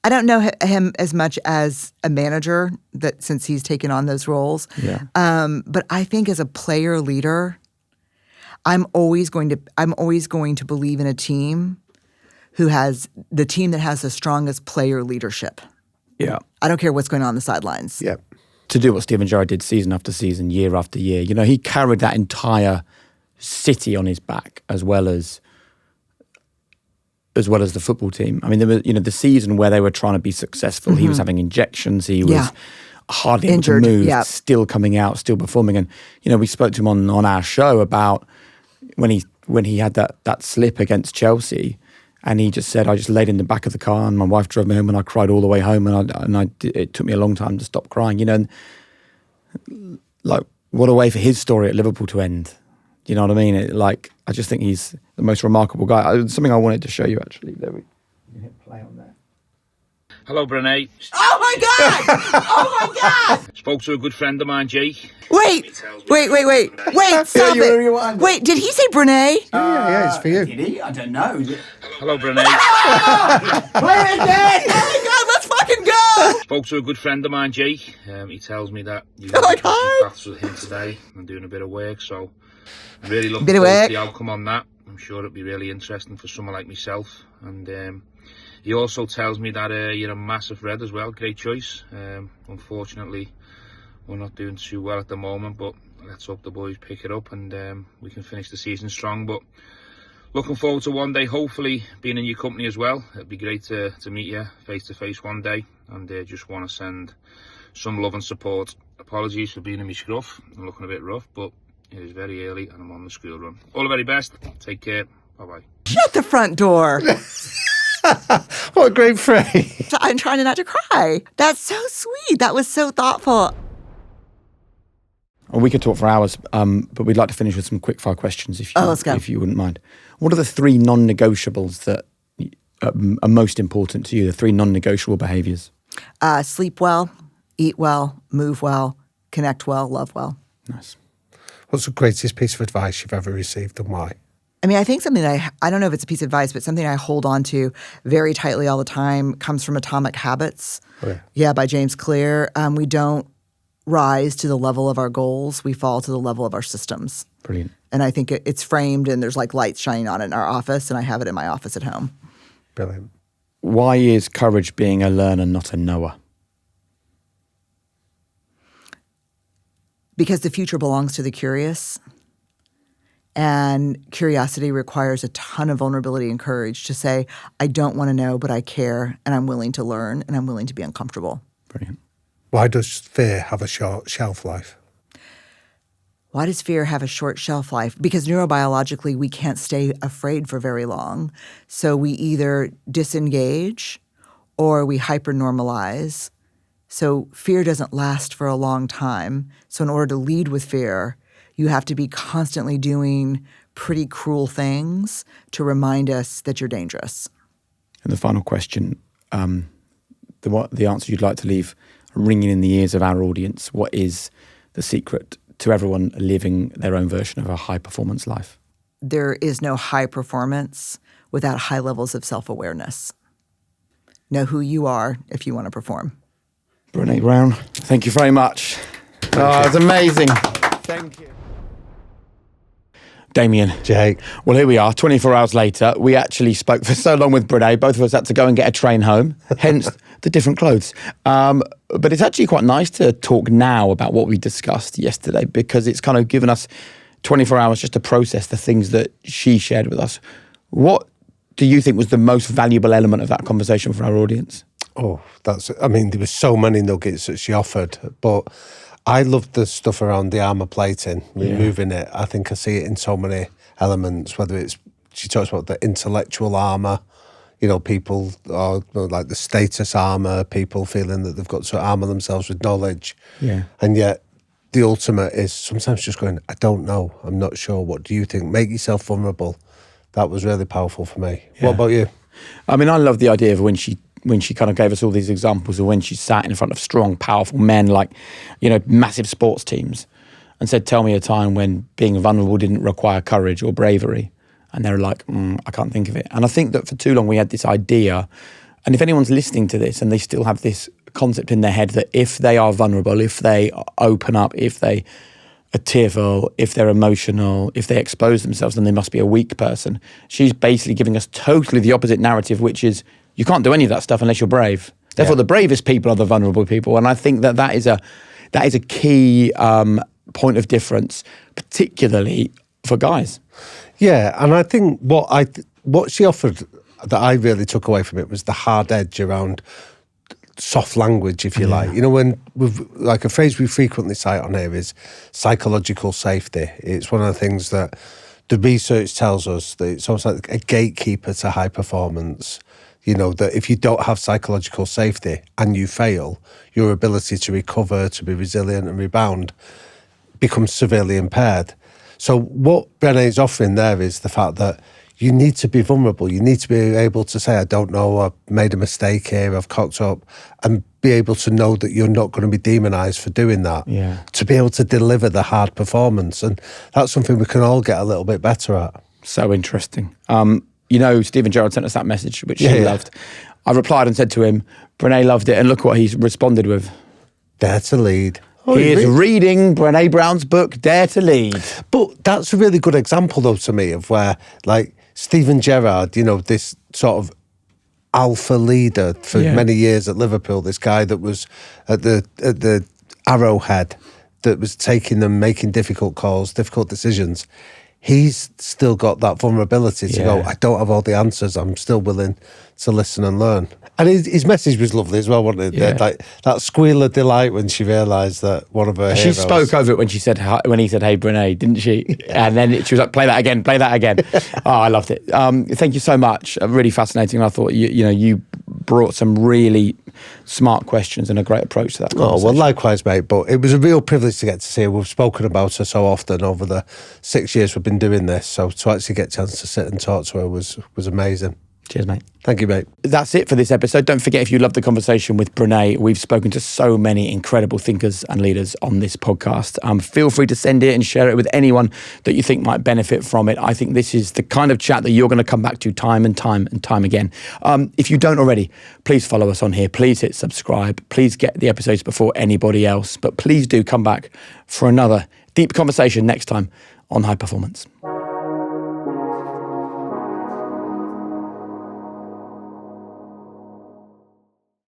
Speaker 2: don't know him as much as a manager since he's taken on those roles.
Speaker 1: Yeah.
Speaker 2: But I think as a player leader, I'm always going to believe in a team that has the strongest player leadership.
Speaker 1: Yeah.
Speaker 2: I don't care what's going on the sidelines.
Speaker 3: yeah.
Speaker 1: To do what Steven Gerrard did season after season, year after year, he carried that entire city on his back as well as the football team. I mean, there was, the season where they were trying to be successful, he was having injections, he was hardly
Speaker 2: Injured,
Speaker 1: able to move, still coming out, still performing. And, we spoke to him on our show about when he had that slip against Chelsea, and he just said, I just laid in the back of the car and my wife drove me home and I cried all the way home, and it took me a long time to stop crying, and like, what a way for his story at Liverpool to end. You know what I mean? I just think he's the most remarkable guy. Something I wanted to show you, actually. There you hit play on there.
Speaker 4: Hello, Brene.
Speaker 2: Oh my God! Oh my God!
Speaker 4: Spoke to a good friend of mine, Jake.
Speaker 2: Wait! Stop it! Wait, did he say Brene?
Speaker 3: Yeah, it's for you.
Speaker 1: Did he? I don't know.
Speaker 4: Hello, Brene.
Speaker 2: Play it again! Oh my God, let's fucking go!
Speaker 4: Spoke to a good friend of mine, Jake. He tells me that you're
Speaker 2: hi.
Speaker 4: paths with him today and doing a bit of work, so I'm really looking
Speaker 2: Bit of
Speaker 4: forward
Speaker 2: work.
Speaker 4: to the outcome on that. I'm sure it'll be really interesting for someone like myself. And he also tells me that you're a massive red as well. Great choice. Unfortunately, we're not doing too well at the moment, but let's hope the boys pick it up and we can finish the season strong. But looking forward to one day, hopefully, being in your company as well. It'd be great to meet you face to face one day, and just want to send some love and support. Apologies for being in my scruff. I'm looking a bit rough, but it is very early and I'm on the school run. All the very best. Take care. Bye-bye.
Speaker 2: Shut the front door.
Speaker 3: What a great phrase.
Speaker 2: I'm trying not to cry. That's so sweet. That was so thoughtful.
Speaker 1: Well, we could talk for hours, but we'd like to finish with some quickfire questions,
Speaker 2: let's go.
Speaker 1: if you wouldn't mind. What are the 3 non-negotiables that are most important to you, the 3 non-negotiable behaviours?
Speaker 2: Sleep well, eat well, move well, connect well, love well.
Speaker 1: Nice.
Speaker 3: What's the greatest piece of advice you've ever received and why?
Speaker 2: I mean, I think something I don't know if it's a piece of advice, but something I hold on to very tightly all the time comes from Atomic Habits.
Speaker 3: Oh, yeah.
Speaker 2: Yeah, by James Clear. We don't rise to the level of our goals. We fall to the level of our systems.
Speaker 1: Brilliant.
Speaker 2: And I think it's framed and there's like lights shining on it in our office, and I have it in my office at home.
Speaker 3: Brilliant.
Speaker 1: Why is courage being a learner, not a knower?
Speaker 2: Because the future belongs to the curious. And curiosity requires a ton of vulnerability and courage to say, I don't want to know, but I care, and I'm willing to learn, and I'm willing to be uncomfortable.
Speaker 1: Brilliant.
Speaker 3: Why does fear have a short shelf life?
Speaker 2: Why does fear have a short shelf life? Because neurobiologically, we can't stay afraid for very long. So we either disengage or we hypernormalize. So fear doesn't last for a long time. So in order to lead with fear, you have to be constantly doing pretty cruel things to remind us that you're dangerous.
Speaker 1: And the final question, the answer you'd like to leave ringing in the ears of our audience. What is the secret to everyone living their own version of a high-performance life?
Speaker 2: There is no high performance without high levels of self-awareness. Know who you are if you want to perform.
Speaker 1: Brené Brown, thank you very much. Oh, it's amazing. Thank you. Damian.
Speaker 3: Jake.
Speaker 1: Well, here we are, 24 hours later. We actually spoke for so long with Brene. Both of us had to go and get a train home, hence the different clothes. But it's actually quite nice to talk now about what we discussed yesterday, because it's kind of given us 24 hours just to process the things that she shared with us. What do you think was the most valuable element of that conversation for our audience?
Speaker 3: Oh, there was so many nuggets that she offered, but I love the stuff around the armour plating, removing it. I think I see it in so many elements, whether it's, she talks about the intellectual armour, people are like the status armour, people feeling that they've got to armour themselves with knowledge.
Speaker 1: Yeah.
Speaker 3: And yet the ultimate is sometimes just going, I don't know, I'm not sure, what do you think? Make yourself vulnerable. That was really powerful for me. Yeah. What about you?
Speaker 1: I mean, I love the idea of when she kind of gave us all these examples of when she sat in front of strong, powerful men like, massive sports teams and said, tell me a time when being vulnerable didn't require courage or bravery. And they're like, I can't think of it. And I think that for too long we had this idea, and if anyone's listening to this and they still have this concept in their head that if they are vulnerable, if they open up, if they are tearful, if they're emotional, if they expose themselves, then they must be a weak person. She's basically giving us totally the opposite narrative, which is, you can't do any of that stuff unless you're brave. Therefore, the bravest people are the vulnerable people. And I think that is a key point of difference, particularly for guys.
Speaker 3: Yeah, and I think what she offered that I really took away from it was the hard edge around soft language, if you like. When a phrase we frequently cite on here is psychological safety. It's one of the things that the research tells us that it's almost like a gatekeeper to high performance. That if you don't have psychological safety and you fail, your ability to recover, to be resilient and rebound becomes severely impaired. So what Brené is offering there is the fact that you need to be vulnerable. You need to be able to say, I don't know, I've made a mistake here, I've cocked up, and be able to know that you're not going to be demonised for doing that.
Speaker 1: Yeah.
Speaker 3: To be able to deliver the hard performance. And that's something we can all get a little bit better at.
Speaker 1: So interesting. Stephen Gerrard sent us that message, which he loved. I replied and said to him, Brene loved it, and look what he's responded with.
Speaker 3: Dare to lead.
Speaker 1: He is reading Brené Brown's book, Dare to Lead.
Speaker 3: But that's a really good example, though, to me, of where, like, Stephen Gerrard, this sort of alpha leader for many years at Liverpool, this guy that was at the arrowhead, that was taking them, making difficult calls, difficult decisions. He's still got that vulnerability to go, I don't have all the answers, I'm still willing to listen and learn. And his message was lovely as well, wasn't it?
Speaker 1: Yeah.
Speaker 3: Like that squeal of delight when she realised that one of her
Speaker 1: She
Speaker 3: heroes...
Speaker 1: spoke over it when he said, hey, Brene, didn't she? And then she was like, play that again. Oh, I loved it. Thank you so much. Really fascinating. I thought, you brought some really smart questions and a great approach to that conversation.
Speaker 3: Oh, well, likewise, mate. But it was a real privilege to get to see her. We've spoken about her so often over the 6 years we've been doing this. So to actually get a chance to sit and talk to her was amazing.
Speaker 1: Cheers, mate.
Speaker 3: Thank you, mate.
Speaker 1: That's it for this episode. Don't forget, if you love the conversation with Brene, we've spoken to so many incredible thinkers and leaders on this podcast. Feel free to send it and share it with anyone that you think might benefit from it. I think this is the kind of chat that you're going to come back to time and time again. If you don't already, please follow us on here. Please hit subscribe. Please get the episodes before anybody else. But please do come back for another deep conversation next time on High Performance.